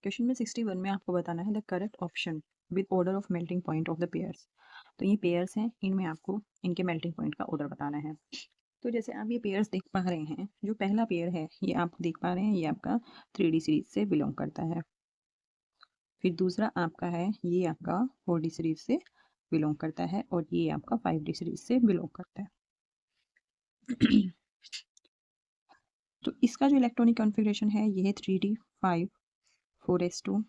Question में 61 में आपको बताना है the correct option with order of melting point of the pairs. तो ये पेयर्स हैं, इनमें आपको इनके मेल्टिंग पॉइंट का ऑर्डर बताना है। तो जैसे आप ये पेयर्स देख पा रहे हैं, जो पहला पेयर है ये आप देख पा रहे हैं, ये आपका 3D सीरीज से बिलोंग करता है। फिर दूसरा आपका है, ये आपका 4D सीरीज से बिलोंग करता है, और ये आपका 5D सीरीज से बिलोंग करता है। तो इसका जो इलेक्ट्रॉनिक कॉन्फ़िगरेशन है ये है 3D5 4s2।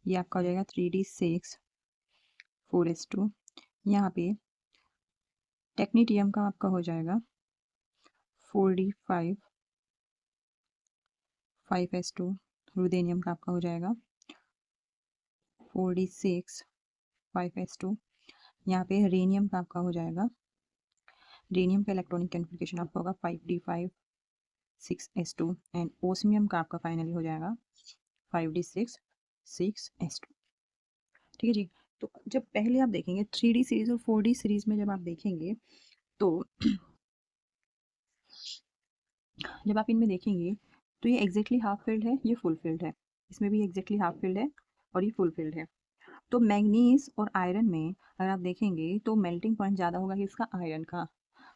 ये आपका हो जाएगा 3D6 4s2। यहाँ पे टेक्नीटियम का आपका हो जाएगा 4D5 5s2। रुदेनियम का आपका हो जाएगा 4D6 5s2। यहाँ पे रेनियम का आपका हो जाएगा, रेनियम का इलेक्ट्रॉनिक कॉन्फ़िगरेशन आपका होगा 5D5 6s2। एंड ओस्मियम का आपका फाइनली हो जाएगा 5D6 6s2। ठीक है जी। तो जब पहले आप देखेंगे 3D सीरीज और 4D सीरीज में जब आप देखेंगे, तो जब आप इनमें देखेंगे तो ये एग्जैक्टली हाफ फिल्ड है, ये फुल फिल्ड है। इसमें भी एग्जैक्टली हाफ फिल्ड है और ये फुल फिल्ड है। तो मैग्नीज और आयरन में अगर आप देखेंगे तो मेल्टिंग पॉइंट ज़्यादा होगा कि इसका आयरन का,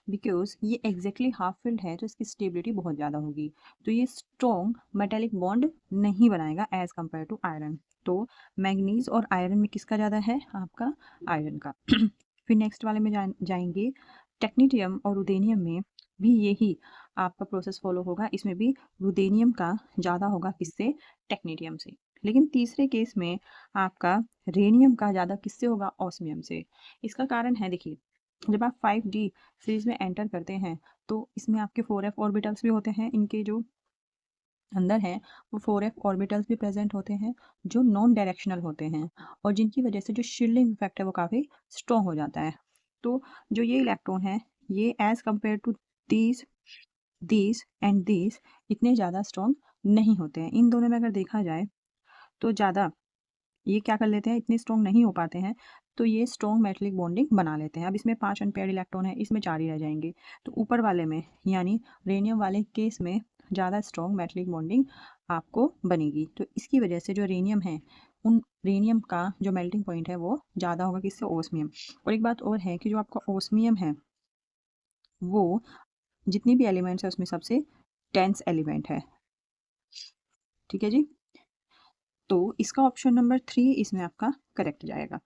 बिकॉज ये एग्जैक्टली हाफ फिल्ड है तो इसकी स्टेबिलिटी बहुत ज़्यादा होगी। तो ये स्ट्रॉन्ग मेटेलिक बॉन्ड नहीं बनाएगा एज कम्पेयर टू आयरन। तो मैग्नीज और आयरन में किसका ज़्यादा है, आपका आयरन का। फिर नेक्स्ट वाले में जाएंगे, टेक्नीटियम और रुदेनियम में भी यही आपका प्रोसेस फॉलो होगा। इसमें भी रुदेनियम का ज़्यादा होगा किससे, टेक्नीटियम से। लेकिन तीसरे केस में आपका रेनियम का ज़्यादा किससे होगा, ऑस्मियम से। इसका कारण है, देखिए जब आप 5D सीरीज में एंटर करते हैं तो इसमें आपके 4f ऑर्बिटल्स भी होते हैं, इनके जो अंदर हैं वो 4f ऑर्बिटल्स भी प्रेजेंट होते हैं, जो नॉन डायरेक्शनल होते हैं, और जिनकी वजह से जो शील्डिंग इफेक्ट है वो काफ़ी स्ट्रॉन्ग हो जाता है। तो जो ये इलेक्ट्रॉन है ये as compared to these these and these इतने ज़्यादा स्ट्रॉन्ग नहीं होते हैं। इन दोनों में अगर देखा जाए तो ज़्यादा ये क्या कर लेते हैं, इतने स्ट्रॉन्ग नहीं हो पाते हैं, तो ये स्ट्रॉन्ग मेटलिक बॉन्डिंग बना लेते हैं। अब इसमें 5 अनपेयर्ड इलेक्ट्रॉन है, इसमें 4 ही रह जाएंगे। तो ऊपर वाले में यानी रेनियम वाले केस में ज़्यादा स्ट्रॉन्ग मेटलिक बॉन्डिंग आपको बनेगी। तो इसकी वजह से जो रेनियम है, उन रेनियम का जो मेल्टिंग पॉइंट है वो ज़्यादा होगा किससे, ओस्मियम। और एक बात और है कि जो आपका ओस्मियम है वो जितनी भी एलिमेंट्स है उसमें सबसे डेंस एलिमेंट है। ठीक है जी। तो इसका ऑप्शन नंबर 3 इसमें आपका करेक्ट जाएगा।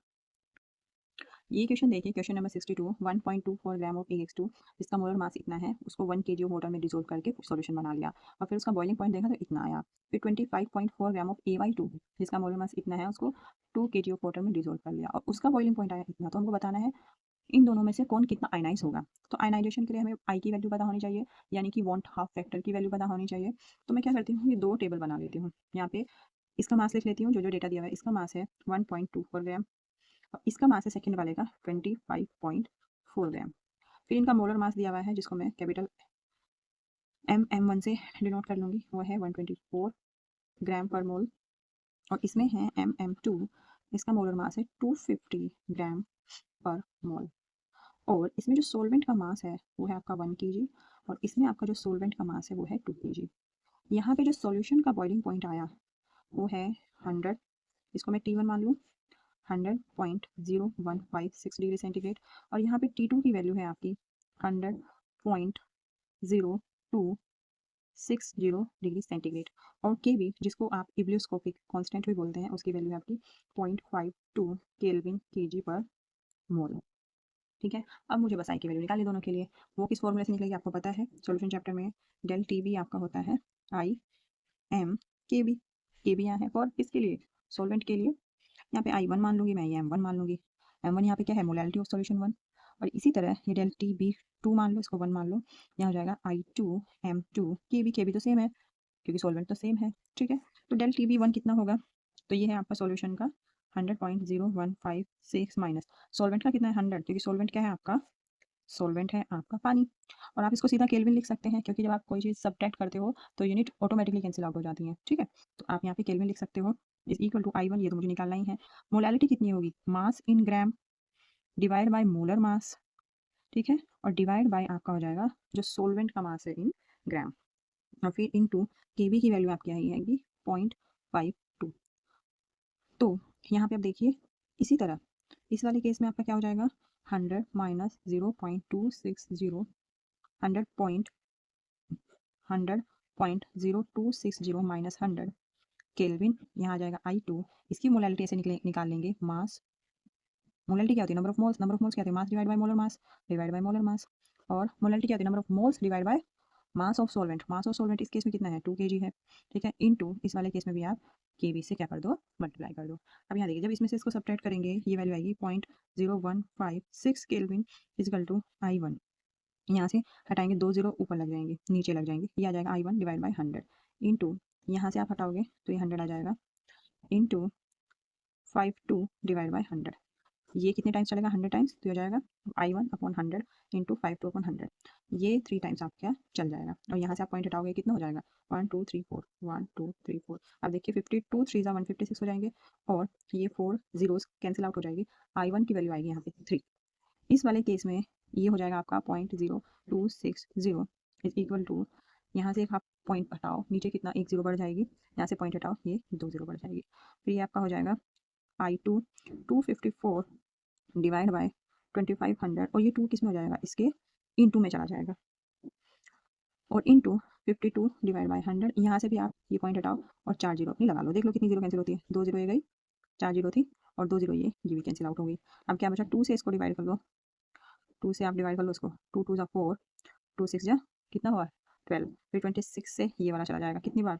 ये क्वेश्चन देखिए, question number 62, 1.24 gram of AX2 जिसका मोलर मास इतना है, उसको 1 kg वाटर में डिसोल्व करके सॉल्यूशन बना लिया, और फिर उसका बॉइलिंग पॉइंट देखा तो इतना आया। फिर 25.4 ग्राम ऑफ AY2 जिसका मोलर मास इतना है, उसको 2 kg ऑफ वाटर में डिसोल्व कर लिया और उसका बॉइलिंग पॉइंट आया इतना। तो हमको बताना है इन दोनों में से कौन कितना आयनाइज होगा। तो आयनाइजेशन के लिए हमें आई की वैल्यू पता होनी चाहिए, यानी कि वॉन्ट हाफ फैक्टर की वैल्यू पता होनी चाहिए। तो मैं क्या करती हूँ, ये दो टेबल बना लेती हूँ। यहाँ पे इसका मास लिख लेती हूँ, जो डेटा दिया हुआ है। इसका मास है 1.24 ग्राम और इसका मास है सेकंड वाले का 25.4 ग्राम। फिर इनका मोलर मास दिया हुआ है, जिसको मैं कैपिटल M1 से डिनोट कर लूँगी, वो है 124 ग्राम पर मोल। और इसमें है MM2, इसका मोलर मास है 250 ग्राम पर मोल। और इसमें जो सोलवेंट का मास है वो है आपका 1 kg, और इसमें आपका जो सोलवेंट का मास है वो है 2 kg। यहाँ पे जो सॉल्यूशन का बॉइलिंग पॉइंट आया वो है 100, इसको मैं T1 मान लूँ, 100.0156 डिग्री सेंटीग्रेड। और यहाँ पे T2 की वैल्यू है आपकी 100.0260 डिग्री सेंटीग्रेड। और Kb जिसको आप इब्लियोस्कोपिक कांस्टेंट भी बोलते हैं, उसकी वैल्यू है आपकी 0.52 केल्विन Kg पर मोल। ठीक है। अब मुझे बस आई की वैल्यू निकालनी दोनों के लिए। वो किस फॉर्मूले से निकलेगी आपको पता है, सॉल्यूशन चैप्टर में डेल TB आपका होता है IM KB। KB यहाँ है फॉर किसके लिए, सॉल्वेंट के लिए। यहाँ पे I1 मान लूँगी मैं, ये M1 मान लूँगी। M1 यहाँ पे क्या है, मोलैलिटी ऑफ सॉल्यूशन 1। और इसी तरह ये डेल TB2 मान लो, इसको 1 मान लो। यहाँ हो जाएगा I2 M2 KB तो सेम है क्योंकि सॉल्वेंट तो सेम है। ठीक है। तो डेल TB1 कितना होगा, तो ये है आपका सॉल्यूशन का 100.0156 माइनस सॉल्वेंट का कितना है 100, क्योंकि सॉल्वेंट क्या है आपका, सॉल्वेंट है आपका पानी। और आप इसको सीधा केल्विन लिख सकते हैं, क्योंकि जब आप कोई चीज़ सब्ट्रैक्ट करते हो तो यूनिट ऑटोमेटिकली कैंसिल आउट हो जाती है। ठीक है। तो आप यहाँ पे केल्विन लिख सकते हो, इज इक्वल टू I1, ये तो मुझे निकालना ही है। मोलैलिटी कितनी होगी, mass in gram divide by molar mass. ठीक है। और डिवाइड बाय आपका हो जाएगा जो सोलवेंट का मास है इन ग्राम, और फिर इन टू KB की वैल्यू आपकी आई आएगी 0.52। तो यहाँ पे आप देखिए इसी तरह इस वाले केस में आपका क्या हो जाएगा 100 माइनस 0.260 100.0260 माइनस 100 केल्विन। यहाँ आ जाएगा I2। इसकी मोलैलिटी ऐसे निकाल लेंगे मास। मोलैलिटी क्या होती है नंबर ऑफ मोल्स क्या होती है मास डिवाइड बाय मोलर मास और मोलैलिटी क्या होती है number of moles divide by mass of solvent इस केस में कितना है 2 kg है, ठीक है, इनटू इस वाले केस में भी आप kb से क्या कर दो मल्टीप्लाई कर दो। अब यहाँ देखिए जब इसमें से इसको सब्ट्रैक्ट करेंगे ये वैल्यू आएगी 0.0156 केल्विन इजिकल टू I1। यहाँ से हटाएंगे 2 0 ऊपर लग जाएंगे नीचे लग जाएंगे, ये आ जाएगा I1 डिवाइड बाई 100 इंटू यहाँ से आप हटाओगे तो ये 100 आ जाएगा इंटू 52 डिवाइड बाई 100। ये कितने टाइम्स चलेगा 100 टाइम्स तो हो जाएगा I1 अपॉन 100 इंटू 52 अपॉन 100। ये 3 टाइम्स आपका चल जाएगा और यहाँ से आप पॉइंट हटाओगे कितना हो जाएगा 1 2 3 4 1 2 3 4। अब देखिए 52 3 156 हो जाएंगे और ये 4 जीरोस कैंसिल आउट हो जाएगी। I1 की वैल्यू आएगी यहाँ पे 3। इस वाले केस में ये हो जाएगा आपका 0.0260 इज इक्वल टू यहाँ से एक आप पॉइंट हटाओ नीचे कितना 1 0 बढ़ जाएगी, यहाँ से पॉइंट हटाओ ये 2 0 बढ़ जाएगी। फिर ये आपका हो जाएगा I2 254 डिवाइड बाय 2500 और ये 2 किस में हो जाएगा इसके इनटू में चला जाएगा और इनटू 52 डिवाइड बाय 100। यहाँ से भी आप ये पॉइंट हटाओ और 4 0 अपनी लगा लो, देख लो कितनी जीरो कैंसिल होती है 2 0 ये गई 4 0 थी और 2 0 ये भी कैंसिल आउट हो गई। अब क्या बचा 2 से इसको डिवाइड कर लो, 2 से आप डिवाइड कर लो इसको 2 2 4 2 6 जा कितना हुआ 12। फिर 26 से ये वाला चला जाएगा कितनी बार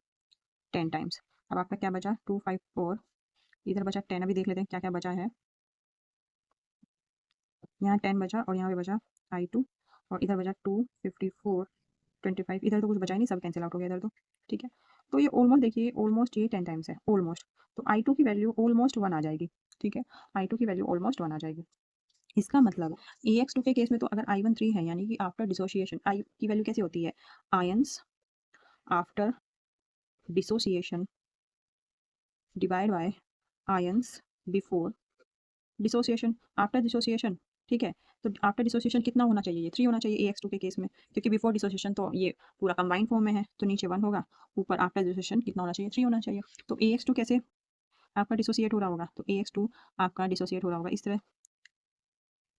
10 टाइम्स। अब आपका क्या बचा 254 इधर बचा 10। अभी देख लेते हैं क्या क्या बचा है। यहाँ 10 बचा और यहाँ पे बचा I2 और इधर बचा 254 25। इधर तो कुछ बचा ही नहीं सब कैंसिल आउट हो गया इधर तो, ठीक है। तो ये ऑलमोस्ट देखिए ऑलमोस्ट ये 10 टाइम्स है ऑलमोस्ट, तो I2 की वैल्यू ऑलमोस्ट 1 आ जाएगी, ठीक है। I2 की वैल्यू ऑलमोस्ट 1 आ जाएगी। इसका मतलब AX2 के केस में तो अगर I1 3 है यानी कि आफ्टर डिसोसिएशन I की वैल्यू कैसी होती है ions after dissociation divide by ions before dissociation. After dissociation ठीक है, तो आफ्टर डिसोसिएशन कितना होना चाहिए ये 3 होना चाहिए AX2 के केस में, क्योंकि बिफोर डिसोसिएशन तो ये पूरा कंबाइंड फॉर्म में है तो नीचे 1 होगा, ऊपर आफ्टर डिसोसिएशन कितना होना चाहिए 3 होना चाहिए। तो AX2 कैसे आपका डिसोसिएट हो रहा होगा, तो AX2 आपका डिसोसिएट हो रहा होगा इस तरह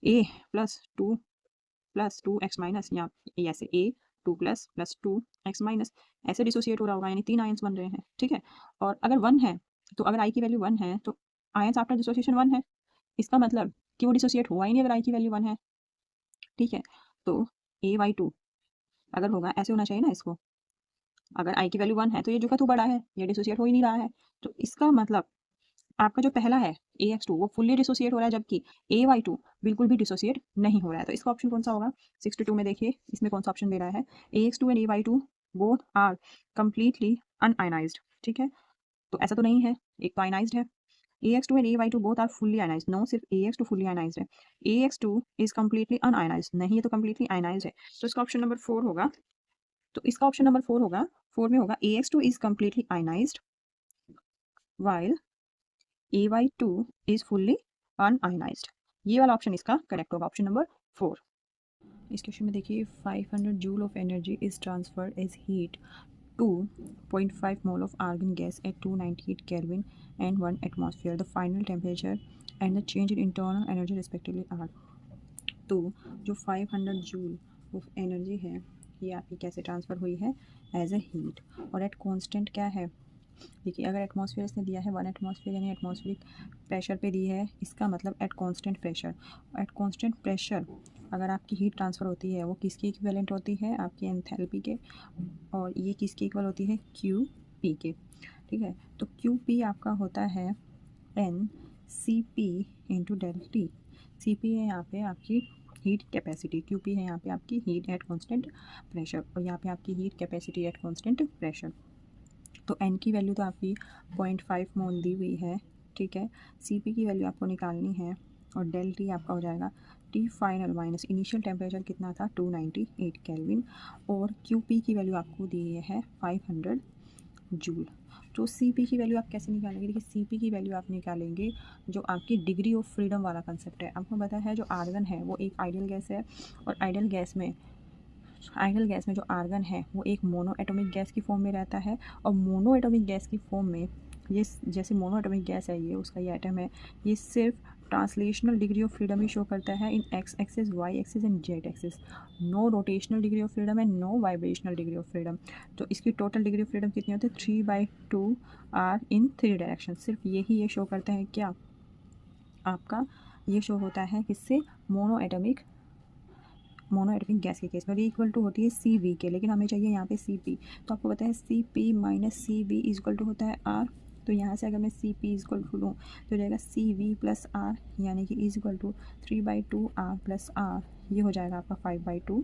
A plus two x minus या ऐसे A2 प्लस 2x माइनस ऐसे डिसोसिएट हो रहा होगा, यानी 3 आयंस बन रहे हैं, ठीक है। और अगर 1 है तो अगर I की वैल्यू 1 है तो आयंस आफ्टर डिसोसिएशन 1 है, इसका मतलब कि वो डिसोसिएट हुआ ही नहीं अगर I की वैल्यू 1 है, ठीक है। तो AY2 अगर होगा ऐसे होना चाहिए ना इसको, अगर I की वैल्यू 1 है तो ये जो का तो बड़ा है, ये डिसोसिएट हो ही नहीं रहा है, तो इसका मतलब आपका जो पहला है AX2 वो फुल्ली डिसोसिएट हो रहा है जबकि AY2 बिल्कुल भी डिसोसिएट नहीं हो रहा है। तो इसका ऑप्शन कौन सा होगा 62 में देखिए इसमें कौन सा ऑप्शन दे रहा है AX2 and AY2 both are completely unionised, ठीक है। तो ऐसा तो नहीं है, एक तो आयनाइज्ड है। AX2 and AY2 both are fully ionised, no सिर्फ AX2 फुल्ली आयनाइज्ड है, AX2 इज कंप्लीटली अनआयनाइज्ड नहीं, ये तो कंप्लीटली आयनाइज्ड है। तो इसका ऑप्शन नंबर 4 होगा, तो इसका ऑप्शन नंबर 4 होगा, 4 में होगा AX2 is completely ionised while AY2 is fully unionized। ये वाला ऑप्शन इसका करेक्ट होगा, ऑप्शन नंबर 4। इस क्वेश्चन में देखिए 500 joule of energy is transferred as heat to 0.5 mole of argon gas at 298 kelvin and 1 atmosphere. The final temperature and the change in internal energy respectively are. तो जो 500 joule of energy है ये आपकी कैसे transfer हुई है as a heat, और at constant क्या है देखिए, अगर एटमॉस्फेयर इसने दिया है 1 एटमॉस्फेयर यानी एटमॉस्फेरिक प्रेशर पे दी है, इसका मतलब at constant pressure. At constant pressure अगर आपकी हीट ट्रांसफ़र होती है वो किसकी इक्विवेलेंट होती है आपकी एंथैल्पी के, और ये किसकी इक्वल होती है QP के, ठीक है। तो QP आपका होता है NCP into del T. CP है यहाँ पे आपकी हीट कैपेसिटी, QP है यहाँ पे आपकी हीट एट कॉन्स्टेंट प्रेशर और यहाँ पे आपकी heat capacity at constant pressure. तो n की वैल्यू तो आपकी 0.5 मोल दी हुई है, ठीक है। CP की वैल्यू आपको निकालनी है और डेल टी आपका हो जाएगा T final minus initial temperature कितना था 298 केल्विन, और QP की वैल्यू आपको दी है 500 जूल। तो CP की वैल्यू आप कैसे निकालेंगे, देखिए CP की वैल्यू आप निकालेंगे जो आपकी डिग्री ऑफ फ्रीडम वाला कंसेप्ट है। आपको पता है जो आर्गन है वो एक आइडियल गैस है, और आइडियल गैस में जो आर्गन है वो एक मोनो एटॉमिक गैस की फॉर्म में रहता है, और मोनो एटॉमिक गैस की फॉर्म में ये जैसे मोनोएटॉमिक गैस है, ये उसका ये एटम है, ये सिर्फ ट्रांसलेशनल डिग्री ऑफ फ्रीडम ही शो करता है in X axis, Y axis and Z axis. No rotational degree of freedom and no vibrational degree of freedom. तो इसकी टोटल डिग्री ऑफ फ्रीडम कितनी होती है? 3/2 आर इन 3 डायरेक्शन। सिर्फ यही ये शो करता है क्या आपका, ये शो होता है किससे? मोनोएटॉमिक गैस के केस में। ये इक्वल टू होती है सी वी के, लेकिन हमें चाहिए यहाँ पे सी पी। तो आपको पता है C P minus C V is equal to होता है आर। तो यहाँ से अगर मैं C P is equal to लूँ तो जाएगा सी वी प्लस आर, यानी कि is equal to 3/2 R plus R. ये हो जाएगा आपका 5/2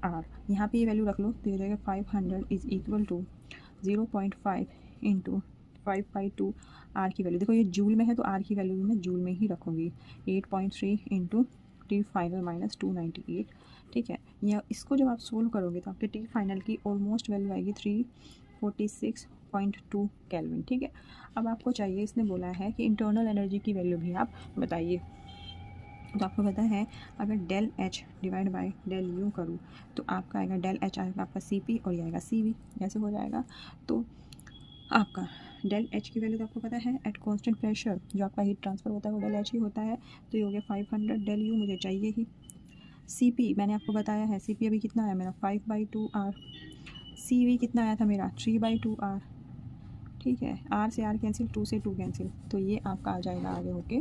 आर। यहाँ पे ये वैल्यू रख लो तो ये हो जाएगा 500 is equal to 0.5 into 5/2 R की वैल्यू। देखो ये जूल में है तो आर की वैल्यू भी मैं जूल में ही रखूँगी। 8.3 इंटू टी फाइनल माइनस 298। ठीक है, या इसको जब आप सोल्व करोगे तो आपके टी फाइनल की ऑलमोस्ट वैल्यू आएगी 346.2 केल्विन। ठीक है, अब आपको चाहिए, इसने बोला है कि इंटरनल एनर्जी की वैल्यू भी आप बताइए। तो आपको पता है अगर del H divide by del U करूँ तो आपका आएगा डेल एच आएगा आपका सी पी और ये आएगा सी वी, ऐसे हो जाएगा। तो आपका डेल एच की वैल्यू तो आपको पता है एट कांस्टेंट प्रेशर जो आपका हीट ट्रांसफ़र होता है वो डेल एच ही होता है। तो ये हो गया 500। डेल यू मुझे चाहिए ही। सी पी मैंने आपको बताया है, सी पी अभी कितना आया मेरा 5/2 आर। सी वी कितना आया था मेरा 3/2 आर। ठीक है, आर से आर कैंसिल, 2 से 2 कैंसिल, तो ये आपका आ जाएगा आगे होके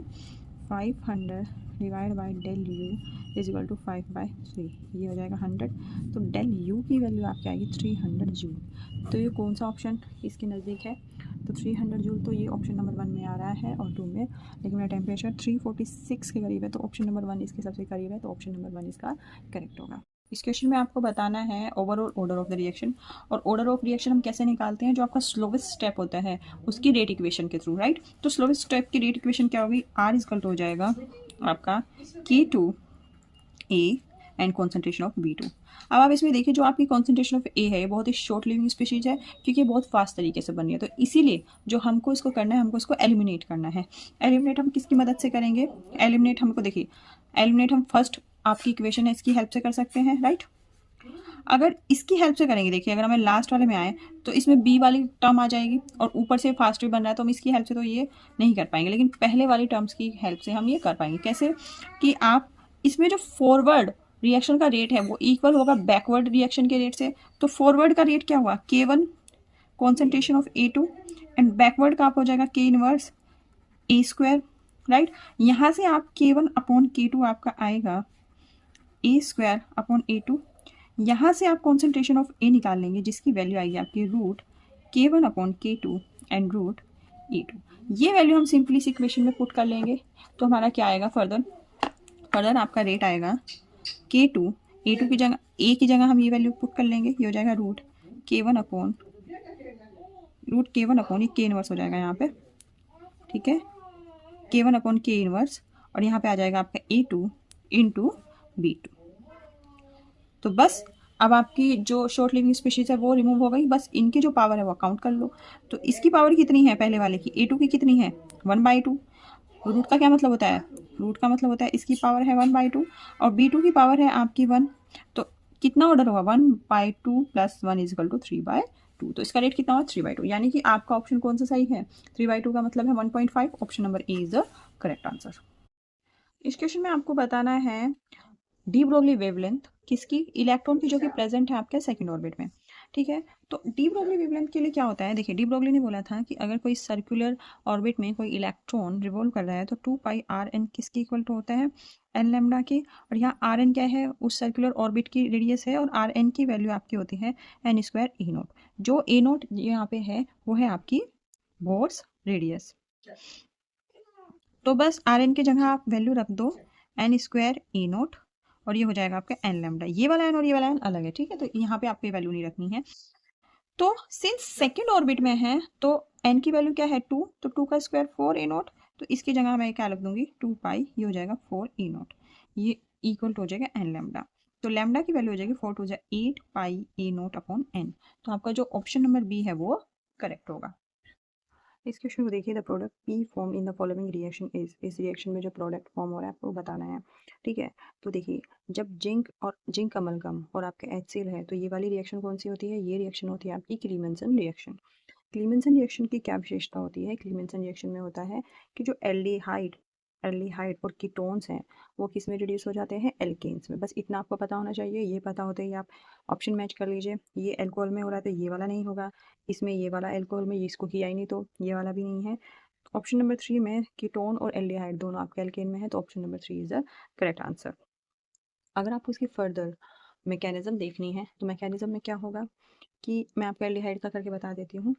500 divide by del U is equal to 5/3। ये हो जाएगा 100। तो डेल यू की वैल्यू आपकी आएगी 300 जूल। तो ये कौन सा ऑप्शन इसके नज़दीक है? तो 300 जूल तो ये ऑप्शन नंबर 1 में आ रहा है और 2 में, लेकिन मेरा टेम्परेचर 346 के करीब है तो ऑप्शन नंबर 1 इसके सबसे करीब है, तो ऑप्शन नंबर 1 इसका करेक्ट होगा। इस क्वेश्चन में आपको बताना है overall order of the reaction. और ऑर्डर ऑफ रिएक्शन हम कैसे निकालते हैं? जो आपका स्लोवेस्ट स्टेप होता है उसकी रेट इक्वेशन के थ्रू, राइट। तो स्लोवेस्ट स्टेप की रेट इक्वेशन क्या होगी? आर इक्वल टू हो जाएगा आपका K2 A and concentration of B2। अब आप इसमें देखिए जो आपकी कॉन्सेंट्रेशन ऑफ ए है ये बहुत ही शॉर्ट लिविंग स्पीशीज है क्योंकि ये बहुत फास्ट तरीके से बन रही है। तो इसीलिए जो हमको इसको करना है, हमको इसको एलिमिनेट करना है। एलिमिनेट हम किसकी मदद से करेंगे? एलिमिनेट हमको देखिए, एलिमिनेट हम फर्स्ट आपकी इक्वेशन है इसकी हेल्प से कर सकते हैं, राइट। अगर इसकी हेल्प से करेंगे, देखिए अगर हमें लास्ट वाले में आए तो इसमें बी वाली टर्म आ जाएगी और ऊपर से फास्ट भी बन रहा है तो हम इसकी हेल्प से तो ये नहीं कर पाएंगे, लेकिन पहले वाली टर्म्स की हेल्प से हम ये कर पाएंगे। कैसे? कि आप इसमें जो फॉरवर्ड रिएक्शन का रेट है वो इक्वल होगा बैकवर्ड रिएक्शन के रेट से। तो फॉरवर्ड का रेट क्या हुआ? K1 concentration of A2 and backward का आप हो जाएगा K इनवर्स A², राइट। यहाँ से आप K1 अपॉन K2 आपका आएगा A² अपॉन A2। यहाँ से आप कॉन्सेंट्रेशन ऑफ ए निकाल लेंगे जिसकी वैल्यू आएगी आपकी root K1 upon K2 and root A2। ये वैल्यू हम सिंपली इस इक्वेशन में पुट कर लेंगे तो हमारा क्या आएगा? फर्दर आपका रेट आएगा K2 A2 की जगह, ए की जगह हम ये वैल्यू पुट कर लेंगे, ये हो जाएगा रूट K1 अपॉन ये K इनवर्स हो जाएगा यहाँ पे, ठीक है, K1 अपॉन K इनवर्स, और यहाँ पे आ जाएगा आपका A2 इंटू B2। तो बस अब आपकी जो शॉर्ट लिविंग स्पीशीज है वो रिमूव हो गई, बस इनकी जो पावर है वो काउंट कर लो। तो इसकी पावर कितनी है पहले वाले की? A2 की कितनी है? 1/2। रूट का क्या मतलब होता है? रूट का मतलब होता है इसकी पावर है 1/2 और B2 की पावर है आपकी 1। तो कितना ऑर्डर होगा? 1/2 प्लस 1 इज इक्वल टू 3/2। तो इसका रेट कितना हुआ? 3/2। यानी कि आपका ऑप्शन कौन सा सही है? 3/2 का मतलब है 1.5। Option number A is the correct answer. इस क्वेश्चन में आपको बताना है डी ब्रोगली वेवलेंथ किसकी? इलेक्ट्रॉन की, जो कि प्रेजेंट है आपके सेकंड ऑर्बिट में। ठीक है, तो डी ब्रोगली वेवलेंथ के लिए क्या होता है? देखिए डी ब्रोगली ने बोला था कि अगर कोई सर्कुलर ऑर्बिट में कोई इलेक्ट्रॉन रिवॉल्व कर रहा है तो 2πRn किसके इक्वल टू होता है? एन लैम्डा की। और यहाँ Rn क्या है? उस सर्कुलर ऑर्बिट की रेडियस है और Rn की वैल्यू आपकी होती है n² A0। जो A0 यहाँ पे है वो है आपकी बोर्स रेडियस। तो बस Rn की जगह आप वैल्यू रख दो n² A0 और ये हो जाएगा आपका एन लैम्डा। ये वाला एन और ये वाला एन अलग है, ठीक है, तो यहाँ पे आपको वैल्यू नहीं रखनी है। तो सिंस सेकंड ऑर्बिट में है तो एन की वैल्यू क्या है? 2, तो 2 का स्क्वायर 4A0। तो इसकी जगह मैं क्या लिख दूंगी? 2π, ये हो जाएगा 4A0, ये इक्वल टू हो जाएगा एन लैम्डा। तो लैम्डा की वैल्यू हो जाएगी 4 टू 8πA0 अपॉन एन। तो आपका जो ऑप्शन नंबर बी है वो करेक्ट होगा। इस क्वेश्चन को देखिए, the product P form in the following reaction is, इस रिएक्शन में जो प्रोडक्ट फॉर्म हो रहा है आपको बताना है, ठीक है। तो देखिए जब जिंक अमलगम और आपके HCl है तो ये वाली रिएक्शन कौन सी होती है? ये रिएक्शन होती है आपकी क्रीमेंसन रिएक्शन। क्लीमेंसन रिएक्शन की क्या विशेषता होती है? क्लीमेंसन रिएक्शन में होता है कि जो एल्डिहाइड और कीटोन्स हैं वो किस में रिड्यूस हो जाते हैं? एल्केन्स में। बस इतना आपको पता होना चाहिए। ये पता होते ही आप ऑप्शन मैच कर लीजिए। ये अल्कोहल में हो रहा है तो ये वाला नहीं होगा, इसमें ये वाला अल्कोहल में इसको किया ही नहीं तो ये वाला भी नहीं है। ऑप्शन नंबर 3 में कीटोन और एल्डिहाइड दोनों आपके एल्केन में है, तो option number 3 is the correct answer. अगर आपको इसकी फर्दर मैकेनिज्म देखनी है तो मैकेनिज्म में क्या होगा कि मैं आपको एल्डिहाइड का करके बता देती हूँ।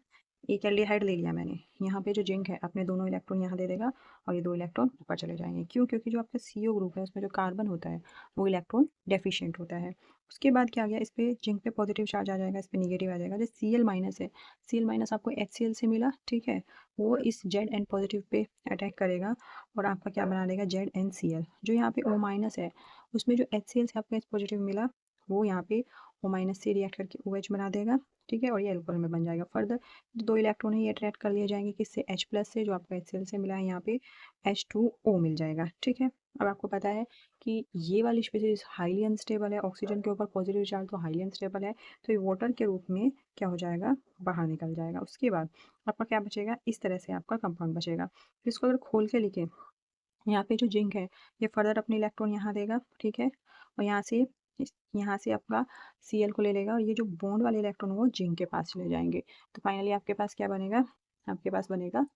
एक एल्डिहाइड ले लिया मैंने, यहाँ पे जो जिंक है अपने दोनों इलेक्ट्रॉन यहाँ दे देगा और ये 2 इलेक्ट्रॉन ऊपर चले जाएंगे। क्यों? क्योंकि जो आपका CO ग्रुप है उसमें जो कार्बन होता है वो इलेक्ट्रॉन डेफिशिएंट होता है। उसके बाद क्या आ गया, इस पे जिंक पे पॉजिटिव चार्ज आ जाएगा, इस पे निगेटिव आ जाएगा। जो Cl- है, Cl- आपको HCl से मिला, ठीक है, वो इस Zn पॉजिटिव पे अटैक करेगा और आपका क्या बना देगा, ZnCl। जो यहाँ पे O- है उसमें जो HCl से आपको H पॉजिटिव मिला वो यहाँ पे O- से रिएक्ट करके OH बना देगा, ठीक है, और ये अल्कोहल में बन जाएगा। फर्दर 2 इलेक्ट्रॉन है ये अट्रैक्ट कर लिए जाएंगे किससे, H+ से, जो आपको HCl से मिला है यहाँ पे H2O मिल जाएगा, ठीक है। अब आपको पता है कि ये वाली स्पीसीज हाईली अनस्टेबल है, ऑक्सीजन के ऊपर पॉजिटिव चार्ज तो हाईली अनस्टेबल है, तो ये वाटर के रूप में क्या हो जाएगा, बाहर निकल जाएगा। उसके बाद आपका क्या बचेगा, इस तरह से आपका कंपाउंड बचेगा। फिर इसको अगर खोल के लिखे, यहाँ पे जो जिंक है ये फर्दर अपने इलेक्ट्रॉन यहाँ देगा, ठीक है, और यहाँ से आपका Cl को ले लेगा और ये जो बॉन्ड वाले इलेक्ट्रॉन वो जिंक के पास चले जाएंगे। तो फाइनली आपके पास क्या बनेगा, आपके पास बनेगा,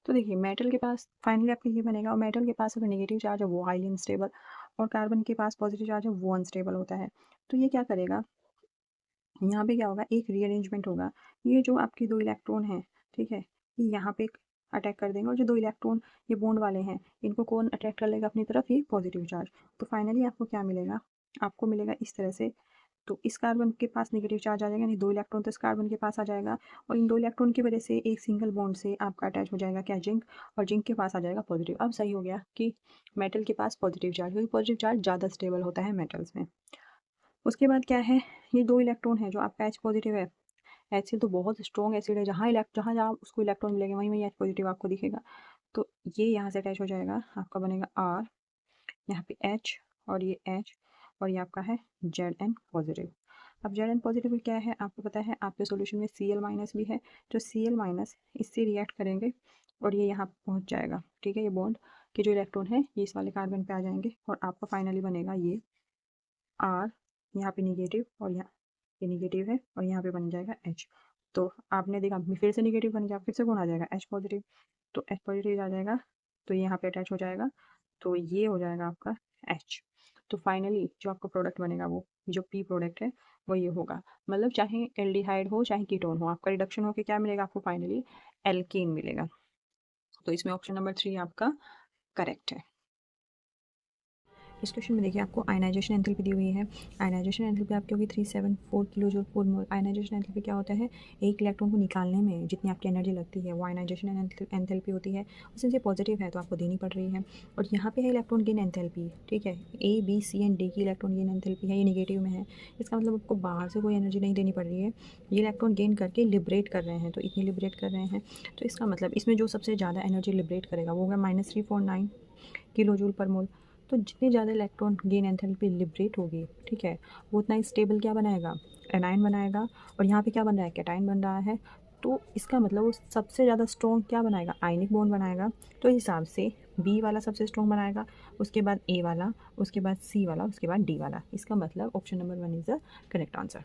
तो देखिए मेटल के पास फाइनली आपका ये बनेगा, और मेटल के पास अगर नेगेटिव चार्ज है वो हाईली अनस्टेबल और कार्बन के पास पॉजिटिव चार्ज है वो अनस्टेबल होता है। तो ये क्या करेगा, यहाँ पे क्या होगा, एक रीअरेंजमेंट होगा। ये जो आपके 2 इलेक्ट्रॉन हैं, ठीक है, ये यहाँ पे अटैक कर देंगे और जो 2 इलेक्ट्रॉन ये बॉन्ड वाले हैं इनको कौन अटैक कर लेगा अपनी तरफ, ये पॉजिटिव चार्ज। तो फाइनली आपको क्या मिलेगा, आपको मिलेगा इस तरह से। तो इस कार्बन के पास नेगेटिव चार्ज आ जाएगा, यानी 2 इलेक्ट्रॉन तो इस कार्बन के पास आ जाएगा और इन 2 इलेक्ट्रॉन की वजह से एक सिंगल बॉन्ड से आपका अटैच हो जाएगा क्या, जिंक, और जिंक के पास आ जाएगा पॉजिटिव। अब सही हो गया कि मेटल के पास पॉजिटिव चार्ज, क्योंकि पॉजिटिव चार्ज ज़्यादा स्टेबल होता है मेटल्स में। उसके बाद क्या है, ये 2 इलेक्ट्रॉन है जो आपका H पॉजिटिव है। HCl तो बहुत स्ट्रॉन्ग एसिड है, जहाँ जहाँ उसको इलेक्ट्रॉन मिलेंगे वहीं वहीं H पॉजिटिव आपको दिखेगा। तो ये यहाँ से अटैच हो जाएगा, आपका बनेगा R, यहाँ पे H और ये H, और ये आपका है Zn पॉजिटिव। अब Zn पॉजिटिव क्या है, आपको पता है आपके सॉल्यूशन में Cl- भी है, जो Cl- इससे रिएक्ट करेंगे और ये यहाँ पहुँच जाएगा, ठीक है, ये बॉन्ड के जो इलेक्ट्रॉन है ये इस वाले कार्बन पे आ जाएंगे और आपका फाइनली बनेगा ये R, यहाँ पे निगेटिव और यहाँ ये निगेटिव है और यहाँ पे बन जाएगा H। तो आपने देखा फिर से निगेटिव बन गया, फिर से कौन आ जाएगा, H पॉजिटिव। तो H पॉजिटिव आ जाएगा तो ये यहाँ पे अटैच हो जाएगा, तो ये हो जाएगा आपका H। तो फाइनली जो आपका प्रोडक्ट बनेगा वो जो P प्रोडक्ट है वो ये होगा। मतलब चाहे एल्डिहाइड हो चाहे कीटोन हो, आपका रिडक्शन होकर क्या मिलेगा आपको, फाइनली एल्केन मिलेगा। तो इसमें ऑप्शन नंबर 3 आपका करेक्ट है। इस क्वेश्चन में देखिए आपको आयनाइजेशन एंथैल्पी दी हुई है। आयनाइजेशन एंथैल्पी आपकी होगी 374 किलो जूल पर मोल। आयनाइजेशन एंथैल्पी क्या होता है, एक इलेक्ट्रॉन को निकालने में जितनी आपकी एनर्जी लगती है वो आयनाइजेशन एंथैल्पी होती है। सिंस ये पॉजिटिव है तो आपको देनी पड़ रही है। और यहाँ पे है इलेक्ट्रॉन गेन एंथैल्पी, ठीक है, A B C and D की इलेक्ट्रॉन गेन एंथैल्पी है, ये निगेटिव में है। इसका मतलब आपको बाहर से कोई एनर्जी नहीं देनी पड़ रही है, ये इलेक्ट्रॉन गेन करके लिबरेट कर रहे हैं, तो इतनी लिबरेट कर रहे हैं। तो इसका मतलब इसमें जो सबसे ज़्यादा एनर्जी लिबरेट करेगा वो होगा -349 किलो जूल पर मोल। तो जितने ज़्यादा इलेक्ट्रॉन गेन एंथैल्पी लिबरेट होगी, ठीक है, वो उतना स्टेबल क्या बनाएगा, एनायन बनाएगा। और यहाँ पे क्या बन रहा है, कैटायन बन रहा है। तो इसका मतलब वो सबसे ज़्यादा स्ट्रॉन्ग क्या बनाएगा, आयनिक बॉन्ड बनाएगा। तो इस हिसाब से बी वाला सबसे स्ट्रॉन्ग बनाएगा, उसके बाद ए वाला, उसके बाद सी वाला, उसके बाद डी वाला। इसका मतलब option number 1 is the correct answer.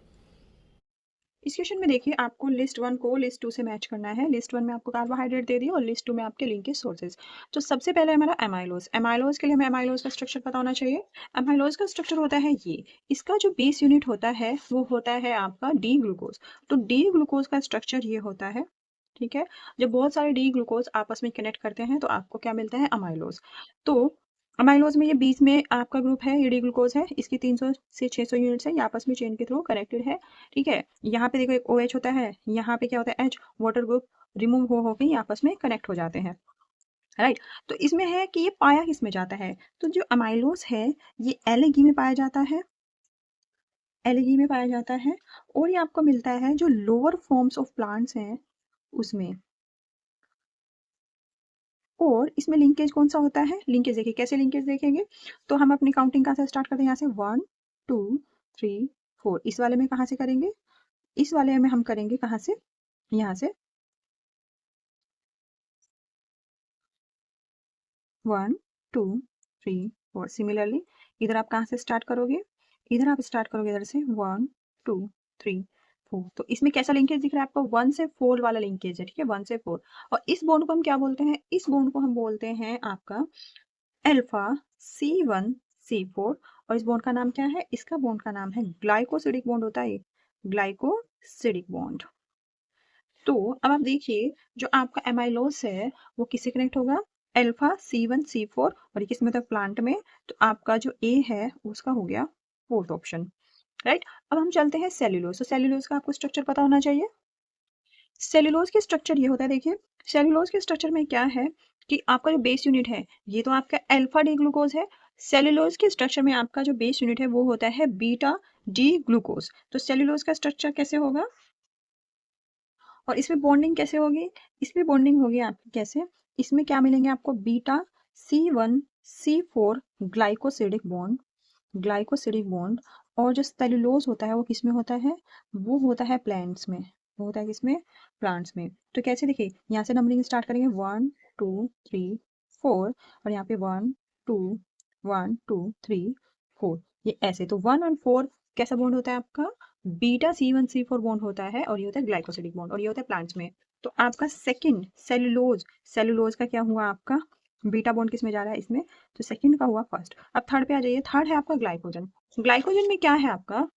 इस क्वेश्चन में देखिए आपको लिस्ट 1 को लिस्ट 2 से मैच करना है। लिस्ट 1 में आपको कार्बोहाइड्रेट दे दिया और लिस्ट 2 में आपके लिंक के सोर्सेज। तो सबसे पहले हमारा एमाइलोज। एमाइलोज के लिए हमें एमाइलोज का स्ट्रक्चर पता होना चाहिए। एमाइलोज का स्ट्रक्चर होता है ये, इसका जो बेस यूनिट होता है वो होता है आपका डी ग्लूकोज। तो डी ग्लूकोज का स्ट्रक्चर ये होता है, ठीक है। जब बहुत सारे डी ग्लूकोज आपस में कनेक्ट करते हैं तो आपको क्या मिलता है, अमाइलोज। तो अमाइलोज में ये बीच में आपका ग्रुप है, ये डी ग्लूकोज है, इसकी 300 से 600 यूनिट्स है, ये आपस में चेन के थ्रू कनेक्टेड है, ठीक है। यहाँ पे देखो एक OH होता है, यहाँ पे क्या होता है H, वाटर ग्रुप रिमूव हो के ये आपस में कनेक्ट हो जाते हैं, राइट। तो इसमें है कि ये पाया किस में जाता है, तो जो अमाइलोज है ये एलिगी में पाया जाता है, एलिगी में पाया जाता है। और ये आपको मिलता है जो लोअर फॉर्म्स ऑफ प्लांट्स हैं उसमें। और इसमें लिंकेज कौन सा होता है, लिंकेज देखिए कैसे लिंकेज देखेंगे। तो हम अपनी काउंटिंग कहाँ से स्टार्ट करते हैं, यहाँ से 1 2 3 4। इस वाले में कहाँ से करेंगे, इस वाले में हम करेंगे कहाँ से, यहाँ से 1 2 3 4। सिमिलरली इधर आप कहाँ से स्टार्ट करोगे, इधर आप स्टार्ट करोगे इधर से 1 2 3 4। तो इसमें कैसा लिंकेज दिख रहा है आपको, 1 से 4 वाला लिंकेज है, ठीक है, 1 से 4। और इस बॉन्ड को हम क्या बोलते हैं, इस बॉन्ड को हम बोलते हैं आपका अल्फा C1C4। और इस बॉन्ड का नाम क्या है, इसका बॉन्ड का नाम है ग्लाइकोसिडिक बॉन्ड होता है, ग्लाइकोसिडिक बॉन्ड। तो अब आप देखिए जो आपका एमाइलोस है वो किससे कनेक्ट होगा, अल्फा C1C4, और ये किस में, प्लांट में। तो आपका जो ए है उसका हो गया फोर्थ ऑप्शन, राइट। अब हम चलते हैं सेल्यूलोज। तो सेल्यूलोज का आपको स्ट्रक्चर पता होना चाहिए। सेल्यूलोज के स्ट्रक्चर ये होता है, देखिए सेल्यूलोज के स्ट्रक्चर में क्या है कि आपका जो बेस यूनिट है ये तो आपका अल्फा डी ग्लूकोज है। सेल्यूलोज के स्ट्रक्चर में आपका जो बेस यूनिट है वो होता है बीटा डी ग्लूकोज। तो सेल्यूलोज का स्ट्रक्चर कैसे होगा और इसमें बॉन्डिंग कैसे होगी, इसमें बॉन्डिंग होगी आपकी कैसे, इसमें क्या मिलेंगे आपको, beta C1C4 glycosidic bond, glycosidic bond. और जो सेल्यूलोज होता है वो किसमें होता है, वो होता है प्लांट्स में, वो होता है किसमें, प्लांट्स में। तो कैसे, देखिए यहाँ से नंबरिंग स्टार्ट करेंगे 1 2 3 4, और यहाँ पे 1 2 1 2 3 4, ये ऐसे। तो 1 और 4 कैसा बॉन्ड होता है आपका, बीटा C1C4 बॉन्ड होता है, और ये होता है ग्लाइकोसिडिक बॉन्ड, और ये होता है प्लांट्स में। तो आपका सेकंड सेल्यूलोज, सेल्यूलोज का क्या हुआ आपका, बीटा बॉन्ड किस में जा रहा है, इसमें। तो सेकंड का हुआ फर्स्ट। अब थर्ड पे आ जाइए, थर्ड है आपका ग्लाइकोजन। ग्लाइकोजन में क्या है आपका,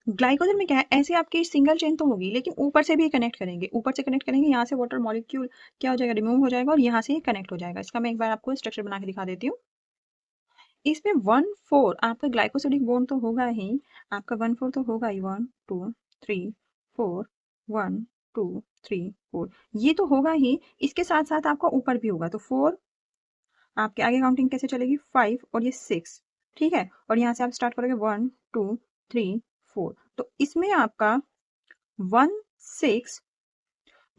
ग्लाइकोजन में क्या है, ऐसे आपकी सिंगल चेन तो होगी लेकिन ऊपर से भी कनेक्ट करेंगे, ऊपर से कनेक्ट करेंगे, यहाँ से वाटर मॉलिक्यूल क्या हो जाएगा, रिमूव हो जाएगा, और यहाँ से कनेक्ट हो जाएगा। इसका मैं एक बार आपको स्ट्रक्चर बना के दिखा देती हूँ। इसमें 1 4 आपका ग्लाइकोसिडिक बॉन्ड तो होगा ही, आपका 1 4 तो होगा ही, 1 2 3 4 1 2 3 4, ये तो होगा ही। इसके साथ साथ आपका ऊपर भी होगा, तो 4, आपके आगे काउंटिंग कैसे चलेगी, 5 और ये 6, ठीक है। और यहाँ से आप स्टार्ट करोगे 1 2 3 4। तो इसमें आपका 1 6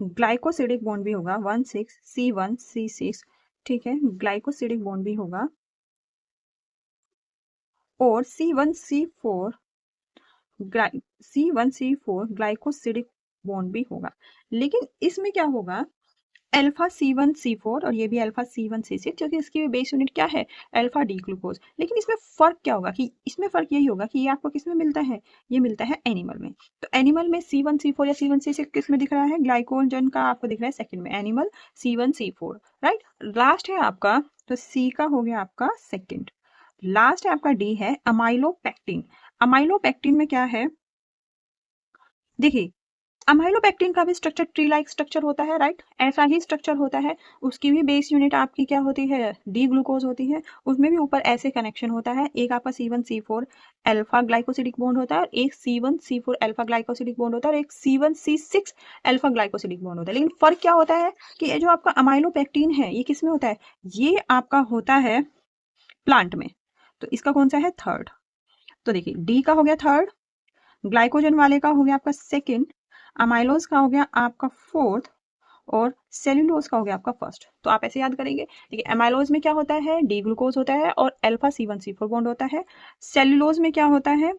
ग्लाइकोसिडिक बॉन्ड भी होगा, 1 6 C1 C6, ठीक है, ग्लाइकोसिडिक बॉन्ड भी होगा। और C1 C4 ग्लाइकोसिडिक बॉन्ड भी होगा। लेकिन इसमें क्या होगा, अल्फा C1 C4, और ये भी अल्फा C1 C6, क्योंकि इसकी बेस यूनिट क्या है, अल्फा डी ग्लूकोज। लेकिन इसमें फर्क क्या होगा कि इसमें फर्क यही होगा कि ये आपको किस में मिलता है, ये मिलता है एनिमल में। तो एनिमल में C1 C4 या C1 C6 किस में दिख रहा है, ग्लाइकोजन का आपको दिख रहा है सेकंड में, animal C1 C4, right. Last है आपका, तो सी का हो गया आपका सेकंड। लास्ट है आपका डी है अमाइलोपेक्टिन। अमाइलोपेक्टिन में क्या है, देखिए अमाइलोपेक्टिन का भी स्ट्रक्चर ट्री लाइक स्ट्रक्चर होता है, राइट, ऐसा ही स्ट्रक्चर होता है। उसकी भी बेस यूनिट आपकी क्या होती है, डी ग्लूकोज होती है। उसमें भी ऊपर ऐसे कनेक्शन होता है, एक आपका C1 C4 alpha glycosidic bond होता है, और एक C1 C4 alpha glycosidic bond होता है, और एक C1 C6 alpha glycosidic bond होता है। लेकिन फर्क क्या होता है कि ये जो आपका अमाइलोपेक्टिन है ये किस में होता है, ये आपका होता है प्लांट में। तो इसका कौन सा है, थर्ड। तो देखिए डी का हो गया थर्ड, ग्लाइकोजन वाले का हो गया आपका सेकंड, अमाइलोज का हो गया आपका फोर्थ, और सेल्यूलोज का हो गया आपका फर्स्ट। तो आप ऐसे याद करेंगे, देखिए एमाइलोज में क्या होता है, डी ग्लूकोज होता है और अल्फा C1 C4 बॉन्ड होता है। सेल्यूलोज में क्या होता है,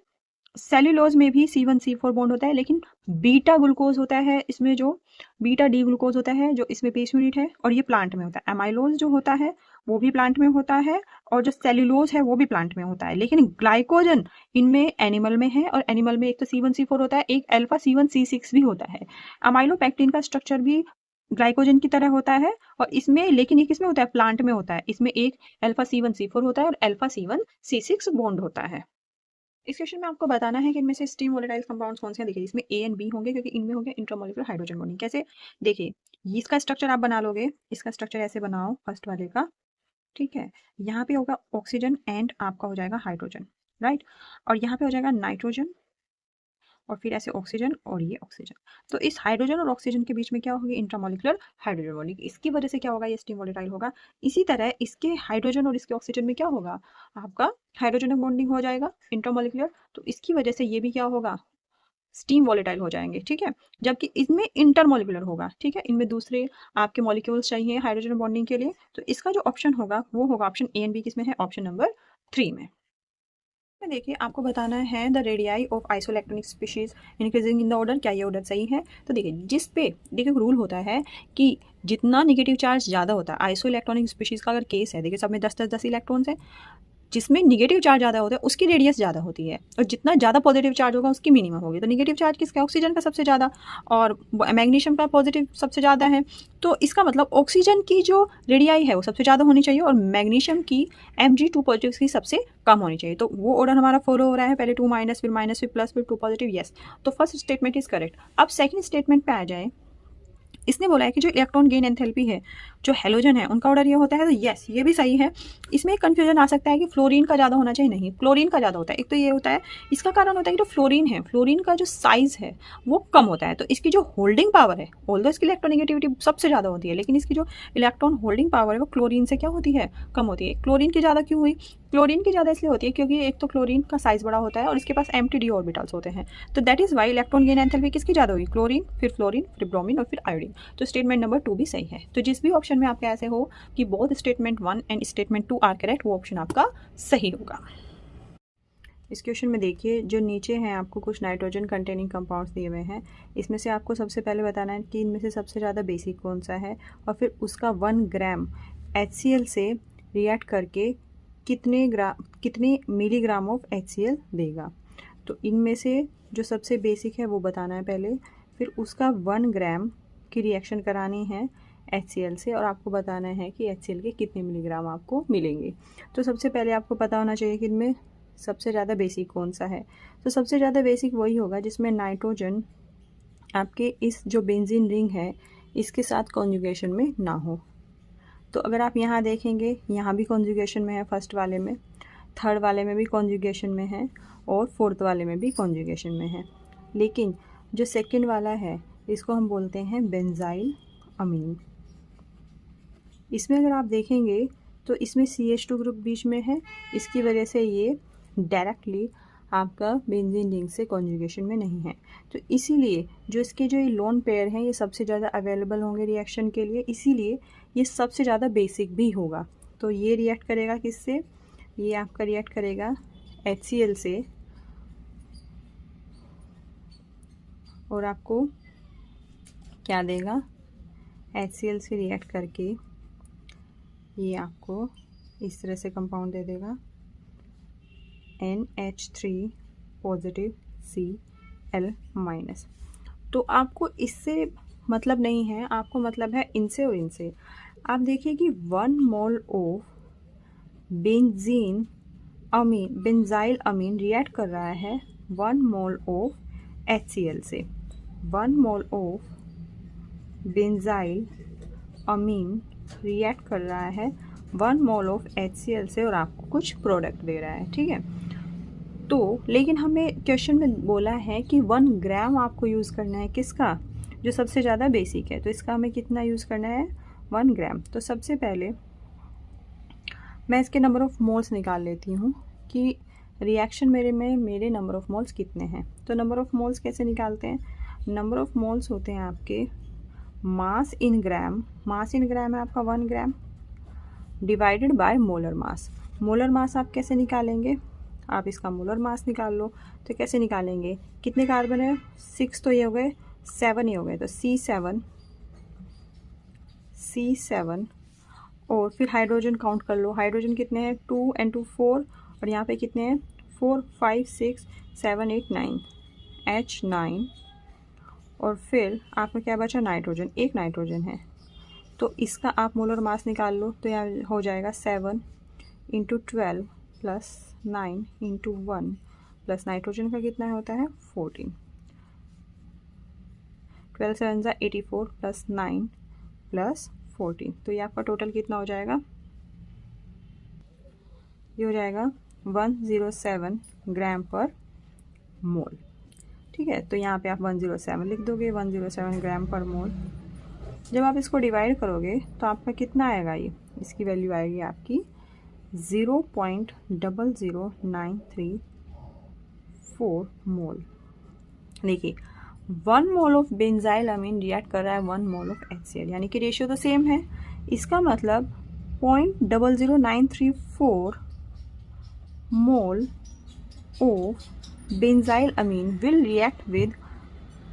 सेल्यूलोज में भी C1 C4 बॉन्ड होता है, लेकिन बीटा ग्लूकोज होता है इसमें, जो बीटा डी ग्लूकोज होता है जो इसमें बेस यूनिट है, और ये प्लांट में होता है। एमाइलोज जो होता है वो भी प्लांट में होता है, और जो सेल्यूलोज है वो भी प्लांट में होता है। लेकिन ग्लाइकोजन इनमें एनिमल में है, और एनिमल में एक तो C1 C4 होता है, एक अल्फा C1 C6 भी होता है। अमाइलोपेक्टिन का स्ट्रक्चर भी ग्लाइकोजन की तरह होता है, और इसमें लेकिन ये किसमें होता है, प्लांट में होता है। इसमें एक अल्फा C1 C4 होता है और अल्फा C1 C6 बॉन्ड होता है। इस क्वेश्चन में आपको बताना है कि इनमें से स्टीम वोलेटाइल कंपाउंड्स कौन से हैं। देखिए इसमें ए एंड बी होंगे, क्योंकि इनमें होंगे इंट्रामोलिकुलर हाइड्रोजन बॉन्डिंग। कैसे, देखिए इसका स्ट्रक्चर आप बना लोगे, इसका स्ट्रक्चर ऐसे बनाओ फर्स्ट वाले का, ठीक है। यहाँ पे होगा ऑक्सीजन एंड आपका हो जाएगा हाइड्रोजन, राइट। और यहाँ पे हो जाएगा नाइट्रोजन, और फिर ऐसे ऑक्सीजन और ये ऑक्सीजन। तो इस हाइड्रोजन और ऑक्सीजन के बीच में क्या होगी, इंट्रामोलिकुलर हाइड्रोजन बॉन्डिंग। इसकी वजह से क्या होगा, ये स्टीम वोलेटाइल होगा। इसी तरह इसके हाइड्रोजन और इसके ऑक्सीजन में क्या होगा, आपका हाइड्रोजन बॉन्डिंग हो जाएगा इंट्रामोलिकुलर। तो इसकी वजह से ये भी क्या होगा, स्टीम वॉलेटाइल हो जाएंगे, ठीक है। जबकि इसमें इंटरमोलिकुलर होगा, ठीक है, इनमें दूसरे आपके मॉलिक्यूल्स चाहिए हाइड्रोजन बॉन्डिंग के लिए। तो इसका जो ऑप्शन होगा वो होगा ऑप्शन ए एंड बी, किसमें है, ऑप्शन नंबर 3 में। में देखिए आपको बताना है the radii of isoelectronic species increasing in the order, क्या ये ऑर्डर सही है? तो देखिए जिस पे देखिए रूल होता है कि जितना नेगेटिव चार्ज ज़्यादा होता है आइसोइलेक्ट्रॉनिक स्पीशीज का, अगर केस है देखिए सब में 10 इलेक्ट्रॉन्स हैं, जिसमें नेगेटिव चार्ज ज़्यादा होता है उसकी रेडियस ज़्यादा होती है और जितना ज़्यादा पॉजिटिव चार्ज होगा उसकी मिनिमम होगी। तो नेगेटिव चार्ज किसका? ऑक्सीजन का सबसे ज़्यादा, और मैग्नीशियम का पॉजिटिव सबसे ज़्यादा है। तो इसका मतलब ऑक्सीजन की जो रेडियाई है वो सबसे ज़्यादा होनी चाहिए और मैग्नीशियम की Mg2 पॉजिटिव की सबसे कम होनी चाहिए। तो वो ऑर्डर हमारा फॉलो हो रहा है, पहले 2 माइनस फिर प्लस फिर 2 पॉजिटिव, यस। तो फर्स्ट स्टेटमेंट इज़ करेक्ट। अब सेकेंड स्टेटमेंट पे आ जाए, इसने बोला है कि जो इलेक्ट्रॉन गेन एंथैल्पी है जो हेलोजन है उनका ऑर्डर ये होता है, तो यस ये भी सही है। इसमें एक कन्फ्यूजन आ सकता है कि फ्लोरीन का ज़्यादा होना चाहिए, नहीं क्लोरीन का ज़्यादा होता है। एक तो ये होता है, इसका कारण होता है कि जो फ्लोरीन है, फ्लोरीन का जो साइज़ है वो कम होता है, तो इसकी जो होल्डिंग पावर है, ऑल्दो इसकी इलेक्ट्रोनेगेटिविटी सबसे ज़्यादा होती है, लेकिन इसकी जो इलेक्ट्रॉन होल्डिंग पावर है वो क्लोरीन से क्या होती है? कम होती है। क्लोरीन की ज़्यादा क्यों हुई? क्लोरीन की ज़्यादा इसलिए होती है क्योंकि एक तो क्लोरीन का साइज़ बड़ा होता है और इसके पास एम्प्टी डी ऑर्बिटल्स होते हैं, तो that is why electron gain enthalpy किसकी ज़्यादा हुई? क्लोरीन, फिर फ्लोरीन, फिर ब्रोमीन और फिर आयोडीन। तो स्टेटमेंट नंबर 2 भी सही है। तो जिस भी ऑप्शन में आपका ऐसे हो कि both statement 1 and statement 2 are correct, वो ऑप्शन आपका सही होगा। इस क्वेश्चन में देखिए जो नीचे हैं आपको कुछ नाइट्रोजन कंटेनिंग कंपाउंड्स दिए हुए हैं, इसमें से आपको सबसे पहले बताना है कि इनमें से सबसे ज़्यादा बेसिक कौन सा है और फिर उसका 1 ग्राम HCl से रिएक्ट करके कितने मिलीग्राम ऑफ HCl देगा। तो इनमें से जो सबसे बेसिक है वो बताना है पहले, फिर उसका 1 ग्राम की रिएक्शन करानी है HCl से और आपको बताना है कि HCl के कितने मिलीग्राम आपको मिलेंगे। तो सबसे पहले आपको पता होना चाहिए कि इनमें सबसे ज़्यादा बेसिक कौन सा है। तो सबसे ज़्यादा बेसिक वही होगा जिसमें नाइट्रोजन आपके इस जो बेंजीन रिंग है इसके साथ कॉन्जुगेशन में ना हो। तो अगर आप यहाँ देखेंगे, यहाँ भी कॉन्जुगेशन में है, फर्स्ट वाले में, थर्ड वाले में भी कॉन्जुगेशन में है और फोर्थ वाले में भी कॉन्जुगेशन में है, लेकिन जो सेकंड वाला है इसको हम बोलते हैं बेंजाइल अमीन। इसमें अगर आप देखेंगे तो इसमें CH2 ग्रुप बीच में है, इसकी वजह से ये डायरेक्टली आपका बेंजीन रिंग से कॉन्जुगेशन में नहीं है। तो इसीलिए जो इसके जो ये लोन पेयर हैं ये सबसे ज़्यादा अवेलेबल होंगे रिएक्शन के लिए, इसीलिए ये सबसे ज़्यादा बेसिक भी होगा। तो ये रिएक्ट करेगा किससे? ये आपका रिएक्ट करेगा HCl से और आपको क्या देगा? HCl से रिएक्ट करके ये आपको इस तरह से कंपाउंड दे देगा NH3 पॉजिटिव Cl माइनस। तो आपको इससे मतलब नहीं है, आपको मतलब है इनसे और इनसे। आप देखिए कि 1 mole of benzyl amine react कर रहा है 1 मोल ऑफ HCl से। 1 mole of benzyl amine react कर रहा है 1 मोल ऑफ HCl से और आपको कुछ प्रोडक्ट दे रहा है, ठीक है। तो लेकिन हमें क्वेश्चन में बोला है कि 1 ग्राम आपको यूज़ करना है, किसका? जो सबसे ज़्यादा बेसिक है, तो इसका हमें कितना यूज़ करना है? 1 ग्राम। तो सबसे पहले मैं इसके नंबर ऑफ़ मोल्स निकाल लेती हूँ कि रिएक्शन मेरे नंबर ऑफ़ मोल्स कितने हैं। तो नंबर ऑफ़ मोल्स कैसे निकालते हैं? नंबर ऑफ़ मोल्स होते हैं आपके मास इन ग्राम। मास इन ग्राम है आपका 1 gram divided by molar mass. Molar mass आप कैसे निकालेंगे? आप इसका मोलर मास निकाल लो। तो कैसे निकालेंगे? कितने कार्बन है? 6 तो ये हो गए, 7 ये हो गए, तो C7 और फिर हाइड्रोजन काउंट कर लो। हाइड्रोजन कितने हैं? 2 and 2 4 और यहाँ पे कितने हैं? 4 5 6 7 8 9 H9 और फिर आपका क्या बचा? नाइट्रोजन, एक नाइट्रोजन है। तो इसका आप मोलर मास निकाल लो, तो यहाँ हो जाएगा 7 × 12 प्लस 9 × 1 प्लस नाइट्रोजन का कितना होता है? 14। 12 7 ज़ा 84 प्लस 9 प्लस 14, तो ये आपका टोटल कितना हो जाएगा? ये हो जाएगा 107 ग्राम पर मोल, ठीक है। तो यहाँ पे आप 107 लिख दोगे, 107 ग्राम पर मोल। जब आप इसको डिवाइड करोगे तो आपका कितना आएगा? ये इसकी वैल्यू आएगी आपकी 0.00934 मोल। देखिए 1 mole of benzyl amine react कर रहा है 1 मोल ऑफ HCl, यानी कि रेशियो तो सेम है। इसका मतलब 0.00934 मोल of benzyl amine will react with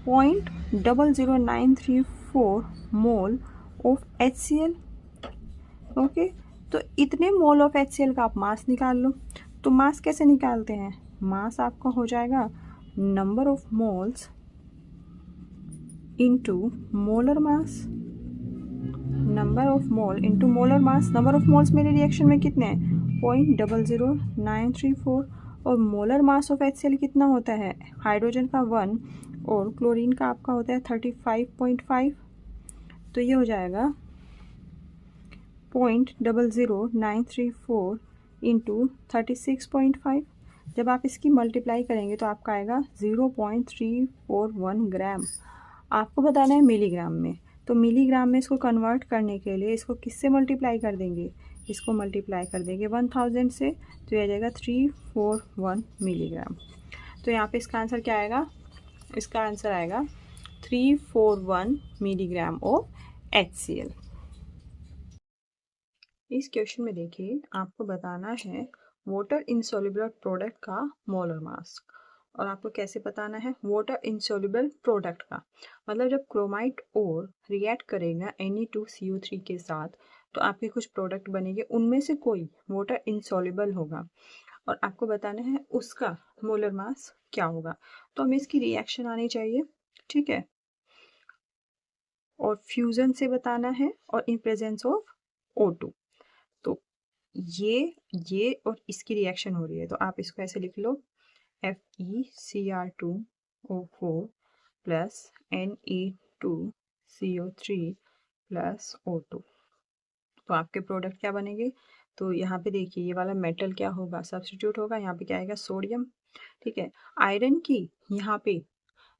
0.00934 mole of HCl। Okay, तो इतने मोल ऑफ HCl का आप मास निकाल लो। तो मास कैसे निकालते हैं? मास आपका हो जाएगा number of moles into molar mass, number of mole into molar mass. Number of moles मेरे रिएक्शन में कितने हैं? 0.00934। और मोलर मास ऑफ HCl कितना होता है? हाइड्रोजन का 1 और क्लोरीन का आपका होता है 35.5। तो ये हो जाएगा 0.00934 इंटू 36.5। जब आप इसकी मल्टीप्लाई करेंगे तो आपका आएगा 0.341 ग्राम। आपको बताना है मिलीग्राम में, तो मिलीग्राम में इसको कन्वर्ट करने के लिए इसको किससे मल्टीप्लाई कर देंगे? इसको मल्टीप्लाई कर देंगे 1000 से, तो ये आ जाएगा 341 मिलीग्राम। तो यहाँ पे इसका आंसर क्या आएगा? इसका आंसर आएगा 341 मिलीग्राम ऑफ HCl। इस क्वेश्चन में देखिए, आपको बताना है वाटर इनसॉल्युबल प्रोडक्ट का मोलर मास। और आपको कैसे बताना है? वाटर इनसॉल्युबल प्रोडक्ट का मतलब जब क्रोमाइट और रिएक्ट करेगा Ne2CO3 के साथ तो आपके कुछ प्रोडक्ट बनेंगे, उनमें से कोई वाटर इनसॉल्युबल होगा और आपको बताना है उसका मोलर मास क्या होगा। तो हमें इसकी रिएक्शन आनी चाहिए, ठीक है, और फ्यूजन से बताना है और इन प्रेजेंस ऑफ O2। तो ये और इसकी रिएक्शन हो रही है, तो आप इसको ऐसे लिख लो FeCr2O4 plus Ne2CO3 plus O2। तो आपके प्रोडक्ट क्या बनेंगे? तो यहाँ पे देखिए, ये वाला मेटल क्या होगा? सब्स्टिट्यूट होगा। यहाँ पे क्या आएगा? सोडियम। ठीक है, आयरन की यहाँ पे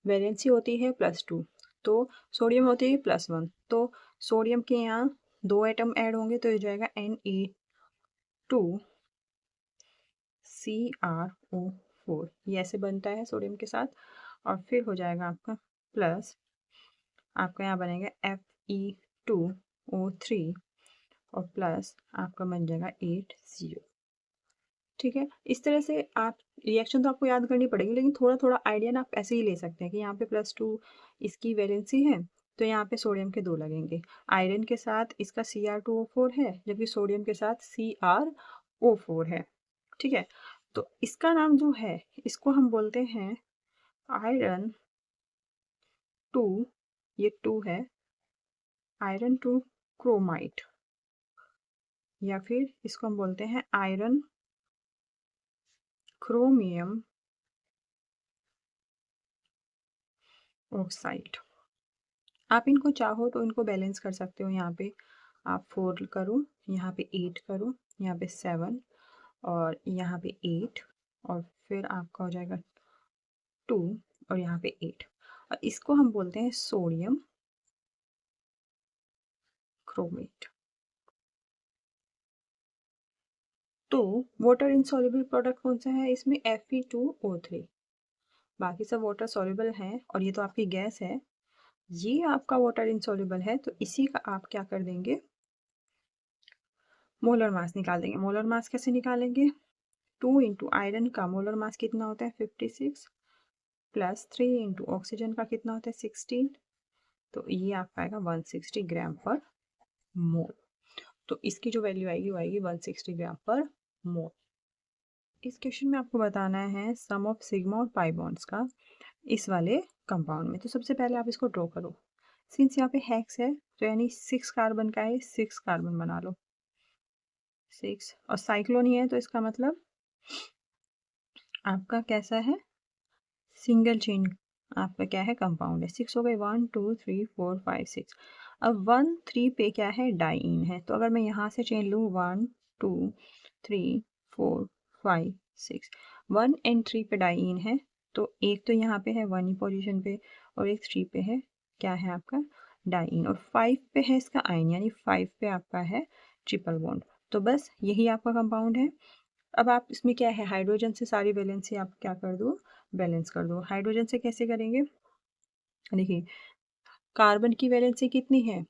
वैलेंसी होती है +2, तो सोडियम होती है +1, तो सोडियम के यहाँ 2 एटम ऐड होंगे तो ये जाएगा Na2CrO4। ये ऐसे बनता है सोडियम के साथ। और फिर हो जाएगा आपका प्लस, आपका यहाँ बनेगा Fe2O3 और प्लस आपका बन जाएगा 8CO। ठीक है, इस तरह से आप रिएक्शन तो आपको याद करनी पड़ेगी, लेकिन थोड़ा थोड़ा आइडिया ना आप ऐसे ही ले सकते हैं कि यहाँ पे +2 इसकी वैलेंसी है तो यहाँ पे सोडियम के 2 लगेंगे। आयरन के साथ इसका Cr2O4 है, जबकि सोडियम के साथ CrO4 है। ठीक है, तो इसका नाम जो है इसको हम बोलते हैं आयरन 2, ये 2 है, आयरन 2 क्रोमाइट, या फिर इसको हम बोलते हैं आयरन क्रोमियम ऑक्साइड। आप इनको चाहो तो इनको बैलेंस कर सकते हो। यहाँ पे आप 4 करो, यहाँ पे 8 करो, यहाँ पे 7 और यहाँ पे 8 और फिर आपका हो जाएगा 2 और यहाँ पे 8। और इसको हम बोलते हैं सोडियम क्रोमेट। तो वाटर इनसॉल्युबल प्रोडक्ट कौन सा है इसमें? Fe2O3। बाकी सब वाटर सॉल्युबल हैं और ये तो आपकी गैस है। ये आपका वाटर इनसॉल्युबल है, तो इसी का आप क्या कर देंगे? मोलर मास निकाल देंगे। मोलर मास कैसे निकालेंगे? 2 इंटू आयरन का मोलर मास कितना होता है? 56 प्लस 3 इंटू ऑक्सीजन का कितना होता है? 16। तो ये आपका आएगा 160 ग्राम पर मोल। तो इसकी जो वैल्यू आएगी वो आएगी 160 ग्राम पर मोल। इस क्वेश्चन में आपको बताना है सम ऑफ सिग्मा और पाई बॉन्ड्स का इस वाले कंपाउंड में। तो सबसे पहले आप इसको ड्रॉ करो। सिंस यहाँ पे हेक्स है तो यानी 6 कार्बन का है, 6 कार्बन बना लो, 6। और साइक्लोन ही है तो इसका मतलब आपका कैसा है? सिंगल चेन आपका क्या है? कंपाउंड है। 6 हो गए, 1 2 3 4 5 6। अब 1 3 पे क्या है? डाइईन है। तो अगर मैं यहाँ से चेन लूँ 1 2 3 4 5 6, 1 एंड 3 पे डाइईन है, तो एक तो यहाँ पे है 1 ही पोजीशन पे और एक 3 पे है, क्या है आपका? डाइईन। और 5 पे है इसका आयन, यानी 5 पे आपका है ट्रिपल बॉन्ड। तो बस यही आपका कंपाउंड है। अब आप इसमें क्या है, हाइड्रोजन से सारी वैलेंसी आप क्या कर दो? बैलेंस कर दो। हाइड्रोजन से कैसे करेंगे? देखिए, कार्बन की वैलेंसी कितनी है?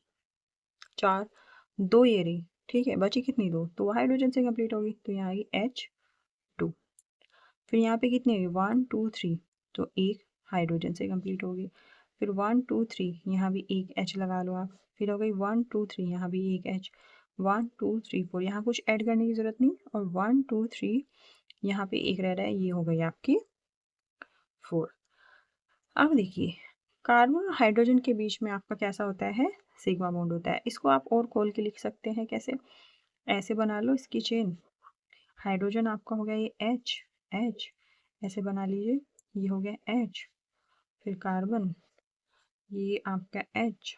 4, 2 ये रही, ठीक है, बची कितनी? 2, तो वो हाइड्रोजन से कंप्लीट होगी, तो यहाँ आएगी H2। फिर यहाँ पे कितने हुए 1 2 3, तो एक हाइड्रोजन से कंप्लीट होगी। फिर 1 2 3 यहाँ भी एक H लगा लो आप। फिर हो गई 1 2 3 यहाँ भी एक H, 1 2 3 4 यहाँ कुछ ऐड करने की ज़रूरत नहीं, और 1 2 3 यहाँ पे एक रह रहा है, ये हो गई आपकी 4। अब देखिए कार्बन और हाइड्रोजन के बीच में आपका कैसा होता है, सिग्मा बॉन्ड होता है। इसको आप और खोल के लिख सकते हैं कैसे, ऐसे बना लो इसकी चेन, हाइड्रोजन आपका हो गया ये H H, ऐसे बना लीजिए, ये हो गया H, फिर कार्बन ये आपका H,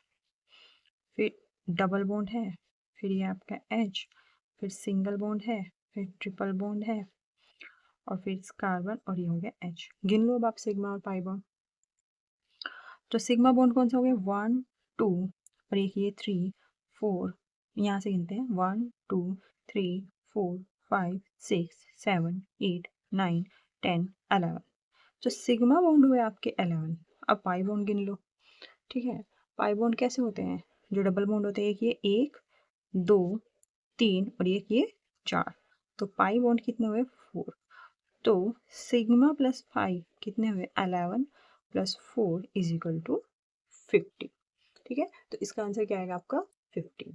फिर डबल बॉन्ड है, फिर ये आपका H, फिर सिंगल बॉन्ड है, फिर ट्रिपल बॉन्ड है, और फिर कार्बन, और ये हो गया H। गिन लो अब आप सिग्मा और पाई बॉन्ड। तो सिग्मा बॉन्ड कौन सा हो गया 1 2, और एक ये 3 4, यहाँ से गिनते हैं 1 2 3 4 5 6 7 8 9 10 11। तो सिग्मा बॉन्ड हुए आपके 11। अब पाई बॉन्ड गिन लो, ठीक है। पाई बॉन्ड कैसे होते हैं, जो डबल बॉन्ड होते हैं, एक ये 1 2 3 और एक ये 4, तो पाई बॉन्ड कितने हुए 4। तो सिग्मा प्लस पाई कितने हुए 11 प्लस 4 इज इक्वल टू 50। ठीक है, तो इसका आंसर क्या आएगा आपका 50।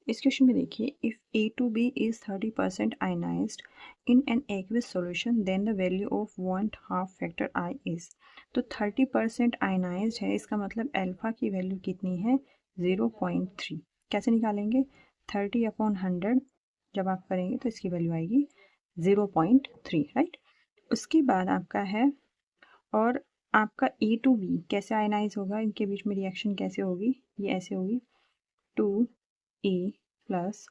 इस क्वेश्चन में देखिए, if A2B is 30% ionised in an aqueous solution then the value of 1/2 factor I is. तो 30% आयनाइज्ड है, इसका मतलब अल्फा की वैल्यू कितनी है 0.3। कैसे निकालेंगे, 30/100 जब आप करेंगे तो इसकी वैल्यू आएगी 0.3, राइट। उसके बाद आपका है, और आपका A2B कैसे आयनाइज होगा, इनके बीच में रिएक्शन कैसे होगी, ये ऐसे होगी 2A plus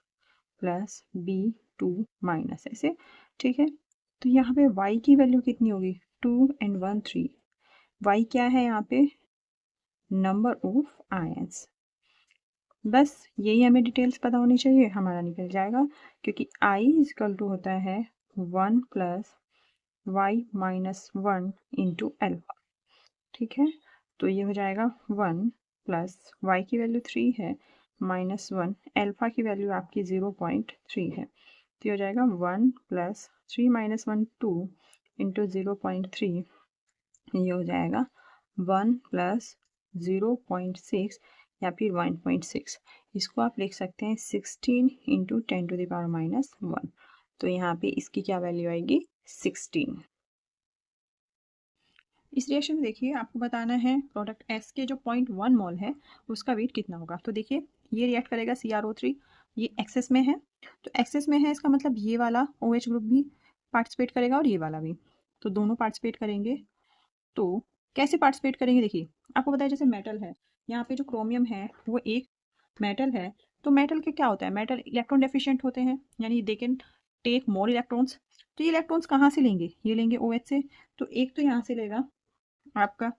plus B2 minus, ऐसे, ठीक है। तो यहाँ पे Y की वैल्यू कितनी होगी 2 and 1 3, Y क्या है यहाँ पे नंबर ऑफ आयंस। बस यही हमें डिटेल्स पता होनी चाहिए, हमारा निकल जाएगा, क्योंकि I इजकल टू होता है 1 plus Y minus 1 into alpha, ठीक है। तो ये हो जाएगा 1 प्लस Y की वैल्यू 3 है माइनस 1, अल्फा की वैल्यू आपकी 0.3 है, तो ये हो जाएगा 1 प्लस 3 माइनस 1 2 इंटू 0.3, ये हो जाएगा 1 प्लस 0.6 या फिर 1.6। इसको आप लिख सकते हैं 16 into 10 to the power minus 1। तो यहाँ पे इसकी क्या वैल्यू आएगी 16। इस रिएक्शन में देखिए आपको बताना है प्रोडक्ट S के जो 0.1 मोल है उसका वेट कितना होगा। तो देखिए ये रिएक्ट करेगा CrO3, ये एक्सेस में है, तो एक्सेस में है इसका मतलब ये वाला OH ग्रुप भी पार्टिसिपेट करेगा और ये वाला भी, तो दोनों पार्टिसिपेट करेंगे। तो कैसे पार्टिसिपेट करेंगे, देखिए आपको पता है जैसे मेटल है, यहाँ पे जो क्रोमियम है वो एक मेटल है, तो मेटल के क्या होता है, मेटल इलेक्ट्रॉन डेफिशिएंट होते हैं, यानी they can take more electrons. तो ये इलेक्ट्रॉन्स कहाँ से लेंगे, ये लेंगे OH से, तो एक तो यहाँ से लेगा आपका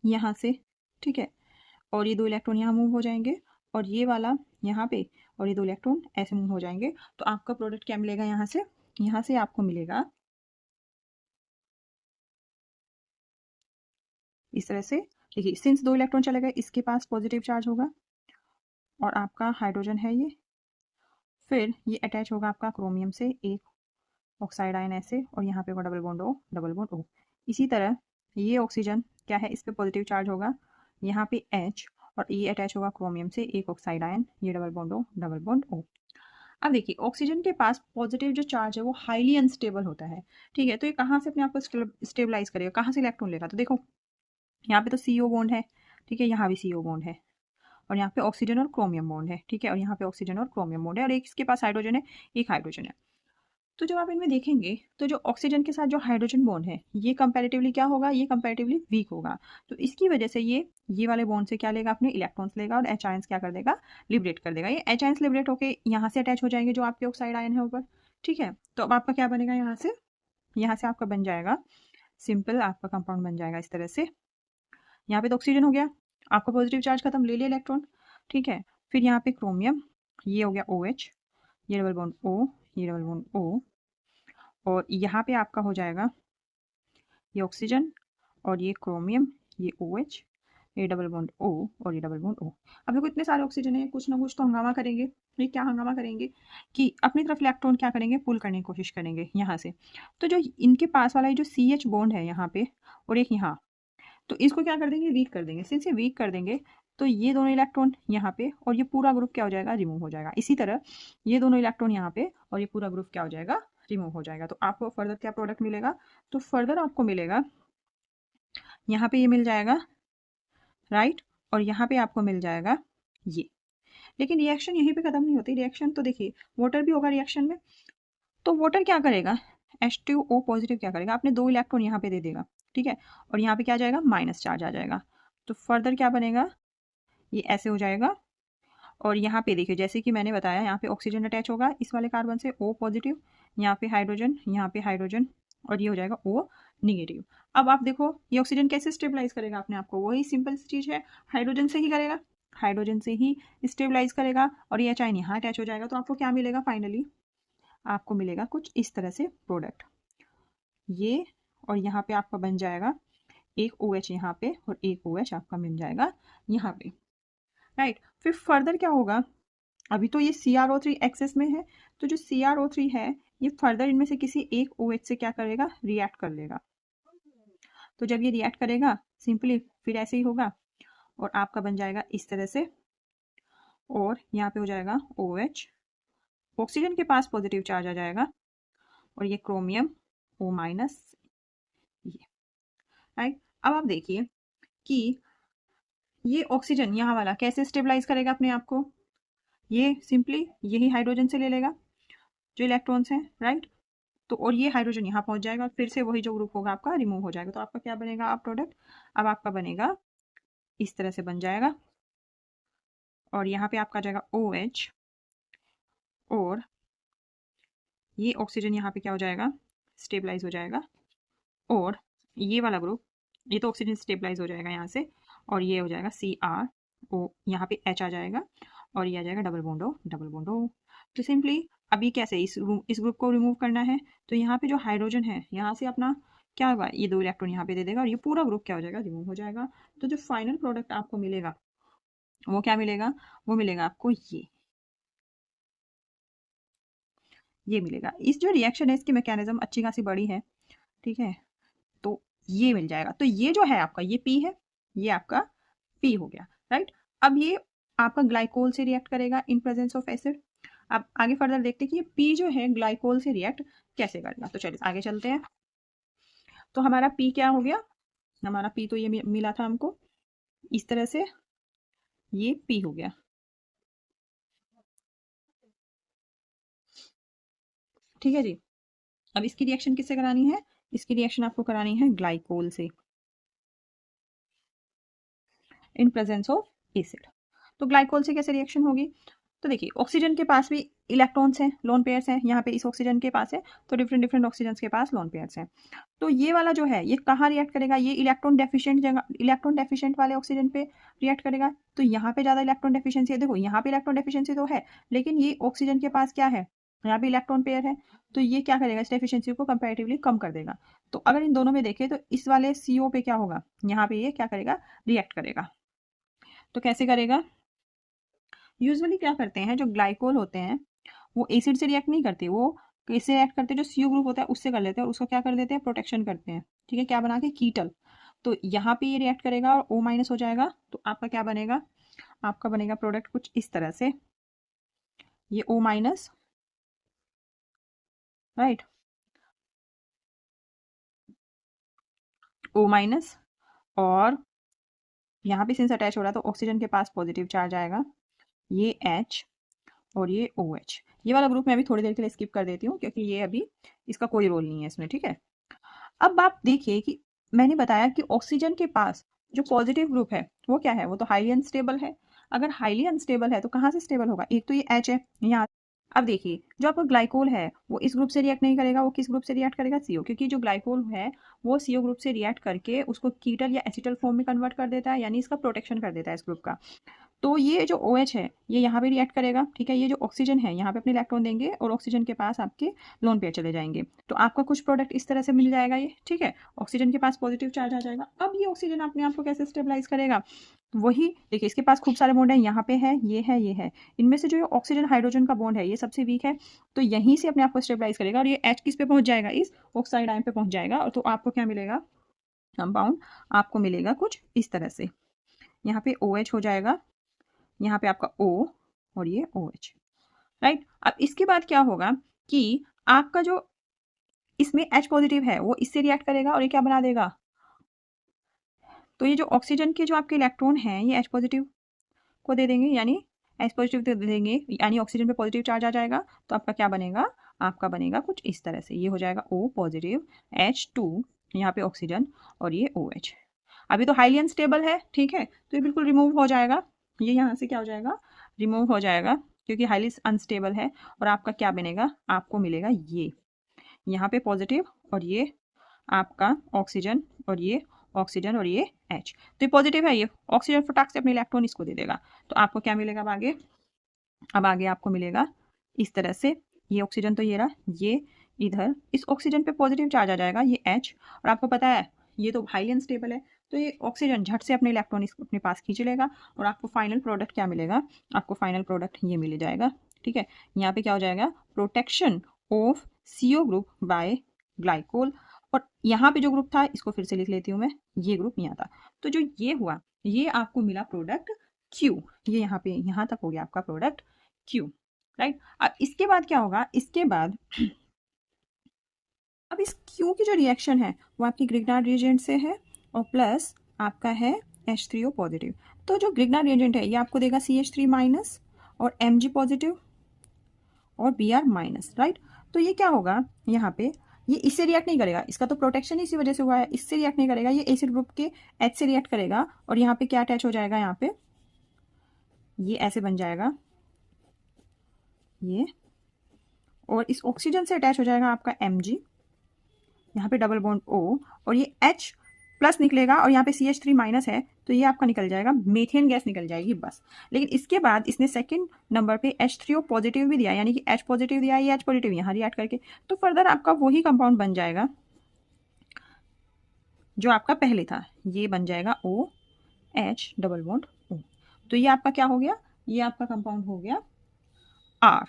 यहाँ से, ठीक है, और ये दो इलेक्ट्रॉन यहाँ मूव हो जाएंगे, और ये वाला यहाँ पे, और ये दो इलेक्ट्रॉन ऐसे मूव हो जाएंगे। तो आपका प्रोडक्ट क्या मिलेगा यहाँ से आपको मिलेगा इस तरह से। देखिए सिंस दो इलेक्ट्रॉन चले गए, इसके पास पॉजिटिव चार्ज होगा और आपका हाइड्रोजन है ये, फिर ये अटैच होगा आपका क्रोमियम से एक ऑक्साइड आयन ऐसे, और यहाँ पे होगा double bond O double bond O। इसी तरह ये ऑक्सीजन क्या है, इस पे पॉजिटिव चार्ज होगा, यहाँ पे H, और ये अटैच होगा क्रोमियम से एक ऑक्साइड आयन, ये double bond O double bond O। अब देखिए ऑक्सीजन के पास पॉजिटिव जो चार्ज है वो हाईली अनस्टेबल होता है, ठीक है। तो ये कहाँ से अपने आप को स्टेबलाइज करेगा, कहाँ से इलेक्ट्रॉन लेगा, तो देखो यहाँ पे तो CO बॉन्ड है, ठीक है, यहाँ भी CO बॉन्ड है, और यहाँ पे ऑक्सीजन और क्रोमियम बॉन्ड है, ठीक है, और यहाँ पे ऑक्सीजन और क्रोमियम बॉन्ड है, और एक इसके पास हाइड्रोजन है, एक हाइड्रोजन है। तो जब आप इनमें देखेंगे तो जो ऑक्सीजन के साथ जो हाइड्रोजन बॉन्ड है ये कंपैरेटिवली क्या होगा, ये कंपैरेटिवली वीक होगा। तो इसकी वजह से ये वाले बॉन्ड से क्या लेगा, अपने इलेक्ट्रॉन्स लेगा, और H आयंस क्या कर देगा, लिबरेट कर देगा। ये H आयंस लिबरेट होकर यहाँ से अटैच हो जाएंगे जो आपके ऑक्साइड आयन है ऊपर, ठीक है। तो अब आपका क्या बनेगा, यहाँ से आपका बन जाएगा सिंपल, आपका कंपाउंड बन जाएगा इस तरह से। यहाँ पे तो ऑक्सीजन हो गया, आपका पॉजिटिव चार्ज खत्म, ले लिया इलेक्ट्रॉन, ठीक है। फिर यहाँ पे क्रोमियम, ये हो गया OH, ये डबल बॉन्ड O, ये डबल बॉन्ड O, और यहाँ पे आपका हो जाएगा ये ऑक्सीजन, और ये क्रोमियम, ये OH, ये डबल बॉन्ड O और ये डबल बॉन्ड O। अब देखो इतने सारे ऑक्सीजन है, कुछ ना कुछ तो हंगामा करेंगे। ये क्या हंगामा करेंगे कि अपनी तरफ इलेक्ट्रॉन क्या करेंगे, पुल करने की कोशिश करेंगे यहाँ से। तो जो इनके पास वाला ये जो CH बॉन्ड है यहाँ पे और एक यहाँ, तो इसको क्या कर देंगे, वीक कर देंगे। सिंस ये वीक कर देंगे तो ये दोनों इलेक्ट्रॉन यहाँ पे और ये पूरा ग्रुप क्या हो जाएगा, रिमूव हो जाएगा। इसी तरह ये दोनों इलेक्ट्रॉन यहाँ पे और ये पूरा ग्रुप क्या हो जाएगा, रिमूव हो जाएगा। तो आपको फर्दर क्या प्रोडक्ट मिलेगा, तो फर्दर आपको मिलेगा यहाँ पे ये मिल जाएगा, राइट, और यहाँ पे आपको मिल जाएगा ये। लेकिन रिएक्शन यहीं पे खत्म नहीं होती, रिएक्शन तो देखिए वाटर भी होगा रिएक्शन में। तो वाटर क्या करेगा, H2O पॉजिटिव क्या करेगा, आपने 2 इलेक्ट्रॉन यहाँ पे दे देगा, ठीक है, और यहाँ पे क्या आ जाएगा, माइनस चार्ज आ जाएगा। तो फर्दर क्या बनेगा, ये ऐसे हो जाएगा। और यहाँ पे देखिए जैसे कि मैंने बताया, यहाँ पे ऑक्सीजन अटैच होगा इस वाले कार्बन से, O पॉजिटिव, यहाँ पे हाइड्रोजन और ये हो जाएगा O निगेटिव। अब आप देखो ये ऑक्सीजन कैसे स्टेबलाइज करेगा अपने आप को, वही सिंपल सी चीज़ है, हाइड्रोजन से ही करेगा, हाइड्रोजन से ही स्टेबलाइज करेगा और ये चाइन यहाँ अटैच हो जाएगा। तो आपको क्या मिलेगा, फाइनली आपको मिलेगा कुछ इस तरह से प्रोडक्ट, ये और यहाँ पे आपका बन जाएगा एक OH यहाँ पे और एक OH आपका मिल जाएगा यहाँ पे, राइट। फिर फर्दर क्या होगा, अभी तो ये CrO3 एक्सेस में है, तो जो CrO3 है ये फर्दर इनमें से किसी एक OH से क्या करेगा, रिएक्ट कर लेगा। तो जब ये रिएक्ट करेगा सिंपली फिर ऐसे ही होगा और आपका बन जाएगा इस तरह से, और यहाँ पे हो जाएगा OH, ऑक्सीजन के पास पॉजिटिव चार्ज आ जाएगा और ये क्रोमियम O माइनस, ये, राइट। अब आप देखिए कि ये ऑक्सीजन यहाँ वाला कैसे स्टेबलाइज करेगा अपने आप को, ये सिंपली यही हाइड्रोजन से ले लेगा जो इलेक्ट्रॉन्स हैं, राइट। तो और ये हाइड्रोजन यहाँ पहुंच जाएगा, फिर से वही जो ग्रुप होगा आपका रिमूव हो जाएगा। तो आपका क्या बनेगा, आप प्रोडक्ट अब आपका बनेगा इस तरह से बन जाएगा और यहाँ पे आपका आ जाएगा OH और ये ऑक्सीजन यहाँ पे क्या हो जाएगा, स्टेबलाइज हो जाएगा और ये वाला ग्रुप, ये तो ऑक्सीजन स्टेबलाइज हो जाएगा यहाँ से और ये हो जाएगा CrO, यहाँ पे H आ जाएगा और ये आ जाएगा डबल बॉन्ड O। तो सिंपली अभी कैसे इस ग्रुप को रिमूव करना है, तो यहाँ पे जो हाइड्रोजन है यहाँ से अपना क्या होगा, ये 2 इलेक्ट्रॉन यहाँ पे दे देगा और ये पूरा ग्रुप क्या हो जाएगा, रिमूव हो जाएगा। तो जो फाइनल प्रोडक्ट आपको मिलेगा वो क्या मिलेगा, वो मिलेगा आपको ये मिलेगा। इस जो रिएक्शन है इसकी मैकेनिज्म अच्छी खासी बड़ी है, ठीक है, तो ये मिल जाएगा। तो ये जो है आपका ये P है, ये आपका P हो गया, राइट। अब ये आपका ग्लाइकोल से रिएक्ट करेगा इन प्रेजेंस ऑफ एसिड। अब आगे फर्दर देखते हैं कि ये P जो है ग्लाइकोल से रिएक्ट कैसे करेगा। तो चलिए आगे चलते हैं। तो हमारा P क्या हो गया, हमारा P तो ये मिला था हमको इस तरह से, ये P हो गया, ठीक है जी। अब इसकी रिएक्शन किससे करानी है, इसकी रिएक्शन आपको करानी है ग्लाइकोल से इन प्रेजेंस ऑफ एसिड। तो ग्लाइकोल से कैसे रिएक्शन होगी, तो देखिए ऑक्सीजन के पास भी इलेक्ट्रॉन्स हैं, लोन पेयर्स हैं, यहाँ पे इस ऑक्सीजन के पास है तो डिफरेंट डिफरेंट ऑक्सीजन के पास लोन पेयर्स हैं। तो ये वाला जो है ये कहाँ रिएक्ट करेगा, ये इलेक्ट्रॉन डेफिशिएंट जगह, इलेक्ट्रॉन डेफिशिएंट वाले ऑक्सीजन पे रिएक्ट करेगा। तो यहाँ पे ज़्यादा इलेक्ट्रॉन डेफिशिएंसी है, देखो यहाँ पे इलेक्ट्रॉन डेफिशिएंसी तो है लेकिन ये ऑक्सीजन के पास क्या है, यहाँ पे इलेक्ट्रॉन पेयर है, तो ये क्या करेगा, इस डेफिशिएंसी को कंपैरेटिवली कम कर देगा। तो अगर इन दोनों में देखें तो इस वाले CO पे क्या होगा, यहाँ पे ये क्या करेगा, रिएक्ट करेगा। तो कैसे करेगा, यूजुअली क्या करते हैं जो ग्लाइकोल होते हैं वो एसिड से रिएक्ट नहीं करते, वो किससे रिएक्ट करते हैं, जो CO ग्रुप होता है उससे कर लेते हैं और उसको क्या कर देते हैं, प्रोटेक्शन करते हैं, ठीक है, क्या बना के, कीटल। तो यहाँ पे ये रिएक्ट करेगा और O माइनस हो जाएगा, तो आपका क्या बनेगा, आपका बनेगा प्रोडक्ट कुछ इस तरह से, ये O minus, right, O minus और यहाँ पे सिंस अटैच हो रहा है तो ऑक्सीजन के पास पॉजिटिव चार्ज आएगा, ये H और ये OH। ये वाला ग्रुप मैं अभी थोड़ी देर के लिए स्किप कर देती हूँ क्योंकि ये अभी इसका कोई रोल नहीं है इसमें, ठीक है। अब आप देखिए कि मैंने बताया कि ऑक्सीजन के पास जो पॉजिटिव ग्रुप है वो क्या है, वो तो हाईली अनस्टेबल है। अगर हाईली अनस्टेबल है तो कहाँ से स्टेबल होगा, एक तो ये H है यहाँ। अब देखिए जो आपका ग्लाइकोल है वो इस ग्रुप से रिएक्ट नहीं करेगा, वो किस ग्रुप से रिएक्ट करेगा, CO, क्योंकि जो ग्लाइकोल है वो CO ग्रुप से रिएक्ट करके उसको कीटल या एसिटल फॉर्म में कन्वर्ट कर देता है, यानी इसका प्रोटेक्शन कर देता है इस ग्रुप का। तो ये जो OH है ये यहाँ पे रिएक्ट करेगा, ठीक है। ये जो ऑक्सीजन है यहाँ पे अपने इलेक्ट्रॉन देंगे और ऑक्सीजन के पास आपके लोन पेयर चले जाएंगे, तो आपका कुछ प्रोडक्ट इस तरह से मिल जाएगा ये, ठीक है। ऑक्सीजन के पास पॉजिटिव चार्ज आ जाएगा। अब ये ऑक्सीजन अपने आप को कैसे स्टेबलाइज करेगा, वही देखिए, इसके पास खूब सारे बॉन्ड हैं, यहाँ पे है, ये है, ये है। इनमें से जो ऑक्सीजन हाइड्रोजन का बॉन्ड है ये सबसे वीक है, तो यहीं से अपने आप को स्टेबलाइज करेगा और ये H किस पे पहुंच जाएगा, इस ऑक्साइड आयन पे पहुंच जाएगा। और तो आपको क्या मिलेगा, कंपाउंड आपको मिलेगा कुछ इस तरह से। यहाँ पे OH हो जाएगा, यहाँ पे आपका O और ये OH, राइट। अब इसके बाद क्या होगा कि आपका जो इसमें H पॉजिटिव है वो इससे रिएक्ट करेगा और ये क्या बना देगा, तो ये जो ऑक्सीजन के जो आपके इलेक्ट्रॉन हैं ये H पॉजिटिव को दे देंगे, यानी H पॉजिटिव दे देंगे, यानी ऑक्सीजन पे पॉजिटिव चार्ज आ जाएगा। तो आपका क्या बनेगा, आपका बनेगा कुछ इस तरह से, ये हो जाएगा O पॉजिटिव, H2 यहाँ पे ऑक्सीजन और ये OH। अभी तो हाईली अनस्टेबल है, ठीक है, तो ये बिल्कुल रिमूव हो जाएगा, ये यहाँ से क्या हो जाएगा, रिमूव हो जाएगा, क्योंकि हाईली अनस्टेबल है। और आपका क्या बनेगा, आपको मिलेगा ये यहाँ पे पॉजिटिव और ये आपका ऑक्सीजन और ये ऑक्सीजन और ये H, तो ये पॉजिटिव है, ये ऑक्सीजन फटाक से अपने इलेक्ट्रॉन इसको दे देगा। तो आपको क्या मिलेगा अब आगे, अब आगे आपको मिलेगा इस तरह से, ये ऑक्सीजन तो ये रहा, ये इधर इस ऑक्सीजन पे पॉजिटिव चार्ज आ जाएगा, ये H, और आपको पता है ये तो हाईली अनस्टेबल है, तो ये ऑक्सीजन झट से अपने इलेक्ट्रॉन अपने पास खींच लेगा और आपको फाइनल प्रोडक्ट क्या मिलेगा, आपको फाइनल प्रोडक्ट ये मिल जाएगा, ठीक है। यहाँ पे क्या हो जाएगा, protection of CO group by glycol. और यहाँ पे जो ग्रुप था इसको फिर से लिख लेती हूँ मैं, ये ग्रुप यहाँ था। तो जो ये हुआ, ये आपको मिला प्रोडक्ट Q, ये यहाँ पे यहाँ तक हो गया आपका प्रोडक्ट Q, राइट। अब इसके बाद क्या होगा, इसके बाद अब इस Q की जो रिएक्शन है वो आपकी ग्रिग्नार्ड रिएजेंट से है और प्लस आपका है H3O पॉजिटिव। तो जो ग्रिग्नार्ड रिएजेंट है ये आपको देगा CH3 माइनस और Mg पॉजिटिव और Br माइनस, राइट। तो ये क्या होगा, यहाँ पे ये इससे रिएक्ट नहीं करेगा, इसका तो प्रोटेक्शन इसी वजह से हुआ है, इससे रिएक्ट नहीं करेगा, ये एसिड ग्रुप के H से रिएक्ट करेगा और यहाँ पे क्या अटैच हो जाएगा, यहाँ पे ये ऐसे बन जाएगा ये, और इस ऑक्सीजन से अटैच हो जाएगा आपका Mg, यहाँ पे डबल बॉन्ड O और ये H प्लस निकलेगा और यहाँ पे CH3 माइनस है, तो ये आपका निकल जाएगा, मीथेन गैस निकल जाएगी बस। लेकिन इसके बाद इसने सेकंड नंबर पे H3O पॉजिटिव भी दिया, यानी कि H पॉजिटिव दिया, ये H पॉजिटिव यहाँ रिएक्ट करके, तो फर्दर आपका वही कंपाउंड बन जाएगा जो आपका पहले था, ये बन जाएगा OH डबल बॉन्ड O। तो ये आपका क्या हो गया, ये आपका कंपाउंड हो गया R।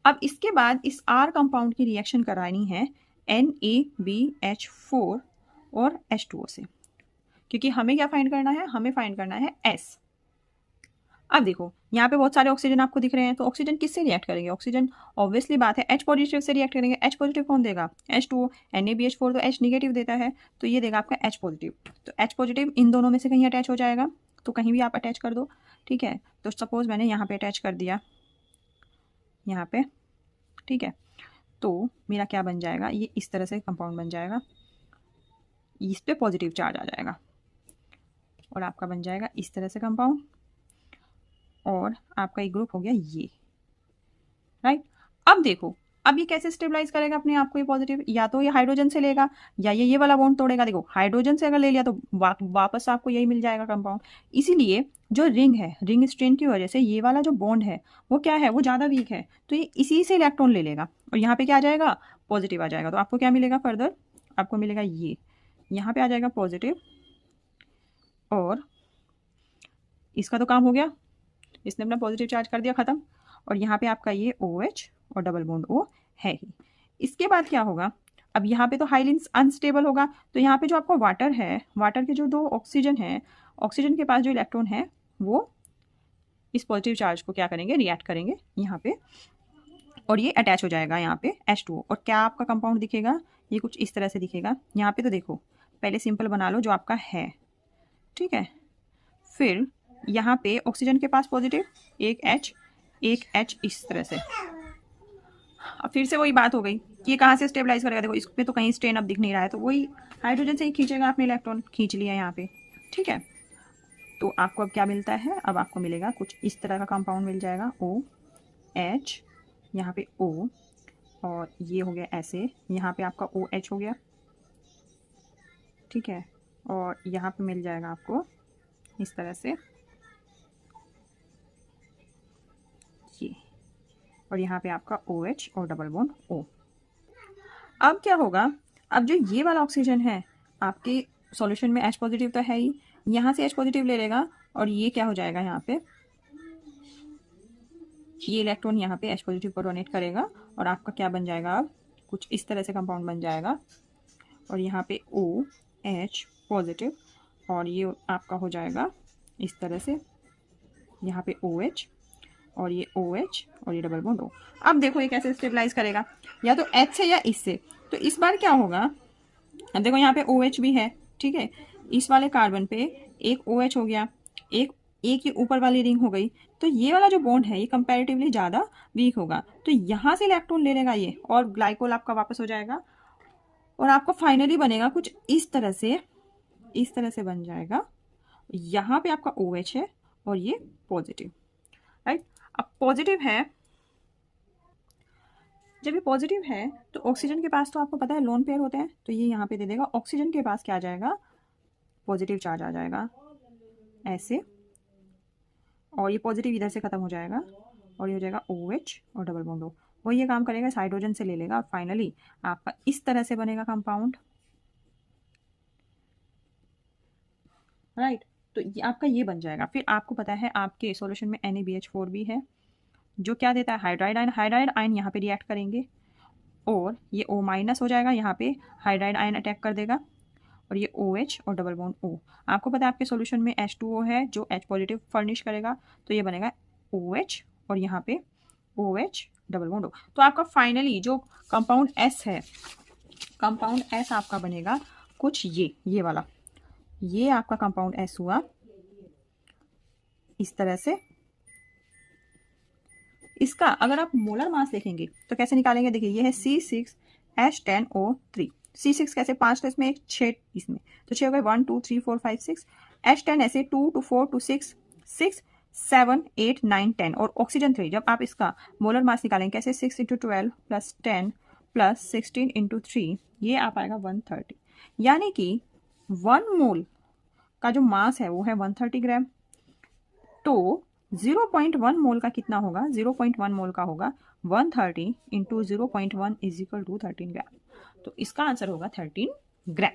अब इसके बाद इस R कंपाउंड की रिएक्शन करानी है NaBH4 और H2O से, क्योंकि हमें क्या फाइंड करना है, हमें फाइंड करना है S। अब देखो यहाँ पे बहुत सारे ऑक्सीजन आपको दिख रहे हैं, तो ऑक्सीजन किससे रिएक्ट करेंगे, ऑक्सीजन ऑब्वियसली बात है H पॉजिटिव से रिएक्ट करेंगे। H पॉजिटिव कौन देगा, H2O, NaBH4 तो H निगेटिव देता है, तो ये देगा आपका H पॉजिटिव। तो H पॉजिटिव इन दोनों में से कहीं अटैच हो जाएगा, तो कहीं भी आप अटैच कर दो, ठीक है। तो सपोज मैंने यहाँ पे अटैच कर दिया, यहाँ पे, ठीक है, तो मेरा क्या बन जाएगा, ये इस तरह से कंपाउंड बन जाएगा, इस पे पॉजिटिव चार्ज आ जाएगा और आपका बन जाएगा इस तरह से कंपाउंड, और आपका एक ग्रुप हो गया ये, राइट। अब देखो, अब ये कैसे स्टेबलाइज करेगा अपने आप को, ये पॉजिटिव, या तो ये हाइड्रोजन से लेगा या ये वाला बॉन्ड तोड़ेगा। देखो हाइड्रोजन से अगर ले लिया तो वापस आपको यही मिल जाएगा कंपाउंड। इसीलिए जो रिंग है, रिंग स्ट्रेन की वजह से ये वाला जो बॉन्ड है वो क्या है, वो ज़्यादा वीक है, तो ये इसी से इलेक्ट्रॉन ले लेगा और यहाँ पे क्या आ जाएगा, पॉजिटिव आ जाएगा। तो आपको क्या मिलेगा फर्दर, आपको मिलेगा ये, यहाँ पे आ जाएगा पॉजिटिव, और इसका तो काम हो गया, इसने अपना पॉजिटिव चार्ज कर दिया, खत्म। और यहाँ पे आपका ये OH और डबल बॉन्ड O है ही। इसके बाद क्या होगा, अब यहाँ पे तो हाईली अनस्टेबल होगा, तो यहाँ पे जो आपका वाटर है, वाटर के जो दो ऑक्सीजन है, ऑक्सीजन के पास जो इलेक्ट्रॉन है वो इस पॉजिटिव चार्ज को क्या करेंगे, रिएक्ट करेंगे यहाँ पे, और ये अटैच हो जाएगा यहाँ पे H2O। और क्या आपका कंपाउंड दिखेगा, ये कुछ इस तरह से दिखेगा। यहाँ पे तो देखो पहले सिंपल बना लो जो आपका है, ठीक है। फिर यहाँ पे ऑक्सीजन के पास पॉजिटिव, एक H इस तरह से। अब फिर से वही बात हो गई कि ये कहाँ से स्टेबलाइज करेगा, देखो इस पे तो कहीं स्ट्रेन अब दिख नहीं रहा है, तो वही हाइड्रोजन से ही खींचेगा, अपने इलेक्ट्रॉन खींच लिया यहाँ पे, ठीक है। तो आपको अब क्या मिलता है, अब आपको मिलेगा कुछ इस तरह का कंपाउंड मिल जाएगा, OH, यहाँ पे O, और ये हो गया ऐसे, यहाँ पे आपका OH हो गया, ठीक है। और यहाँ पे मिल जाएगा आपको इस तरह से और यहाँ पे आपका OH और डबल बॉन्ड O। अब क्या होगा, अब जो ये वाला ऑक्सीजन है आपके सॉल्यूशन में H पॉजिटिव तो है ही, यहाँ से H पॉजिटिव ले लेगा और ये क्या हो जाएगा, यहाँ पे ये इलेक्ट्रॉन यहाँ पे H पॉजिटिव को डोनेट करेगा और आपका क्या बन जाएगा, अब कुछ इस तरह से कंपाउंड बन जाएगा और यहाँ पे OH पॉजिटिव और ये आपका हो जाएगा इस तरह से, यहाँ पे OH और ये OH और ये डबल बॉन्ड O। अब देखो ये कैसे स्टेबलाइज करेगा, या तो H से या इससे। तो इस बार क्या होगा, अब देखो यहाँ पे OH भी है, ठीक है, इस वाले कार्बन पे एक OH हो गया, एक ये ऊपर वाली रिंग हो गई, तो ये वाला जो बॉन्ड है ये कंपैरेटिवली ज़्यादा वीक होगा, तो यहाँ से इलेक्ट्रॉन ले लेगा ये और ग्लाइकोल आपका वापस हो जाएगा और आपको फाइनली बनेगा कुछ इस तरह से बन जाएगा। यहाँ पे आपका OH है और ये पॉजिटिव, राइट। अब पॉजिटिव है, जब ये पॉजिटिव है तो ऑक्सीजन के पास तो आपको पता है लोन पेयर होते हैं, तो ये यहाँ पे दे देगा, ऑक्सीजन के पास क्या आ जाएगा, पॉजिटिव चार्ज आ जाएगा ऐसे, और ये पॉजिटिव इधर से खत्म हो जाएगा और ये हो जाएगा OH और डबल बॉन्ड O। वो ये काम करेगा, इस हाइड्रोजन से ले लेगा और फाइनली आपका इस तरह से बनेगा कंपाउंड, राइट। तो ये आपका ये बन जाएगा। फिर आपको पता है आपके सॉल्यूशन में NaBH4 भी है, जो क्या देता है, हाइड्राइड आयन। हाइड्राइड आयन यहाँ पे रिएक्ट करेंगे और ये O माइनस हो जाएगा, यहाँ पे हाइड्राइड आयन अटैक कर देगा और ये OH और डबल बॉन्ड O। आपको पता है आपके सॉल्यूशन में H2O है जो H पॉजिटिव फर्निश करेगा, तो ये बनेगा OH और यहाँ पे OH डबल बॉन्ड O। तो आपका फाइनली जो कंपाउंड S है, कंपाउंड S आपका बनेगा कुछ ये वाला, ये आपका कंपाउंड S हुआ इस तरह से। इसका अगर आप मोलर मास देखेंगे तो कैसे निकालेंगे, देखिए ये है C6H10O3। C6 कैसे, 5 तो इसमें एक 6 इसमें, तो 6 हो गए 1 2 3 4 5 6। H10 ऐसे 2 2 4 2 6 6 7 8 9 10 और ऑक्सीजन 3। जब आप इसका मोलर मास निकालेंगे कैसे, 6 × 12 + 10 + 16 × 3, ये आ पाएगा 130। यानी कि 1 मोल का जो मास है वो है 130 ग्राम। तो 0.1 मोल का कितना होगा, 0.1 मोल का होगा 130 × 0.1 = 13 ग्राम। तो इसका आंसर होगा 13 ग्राम।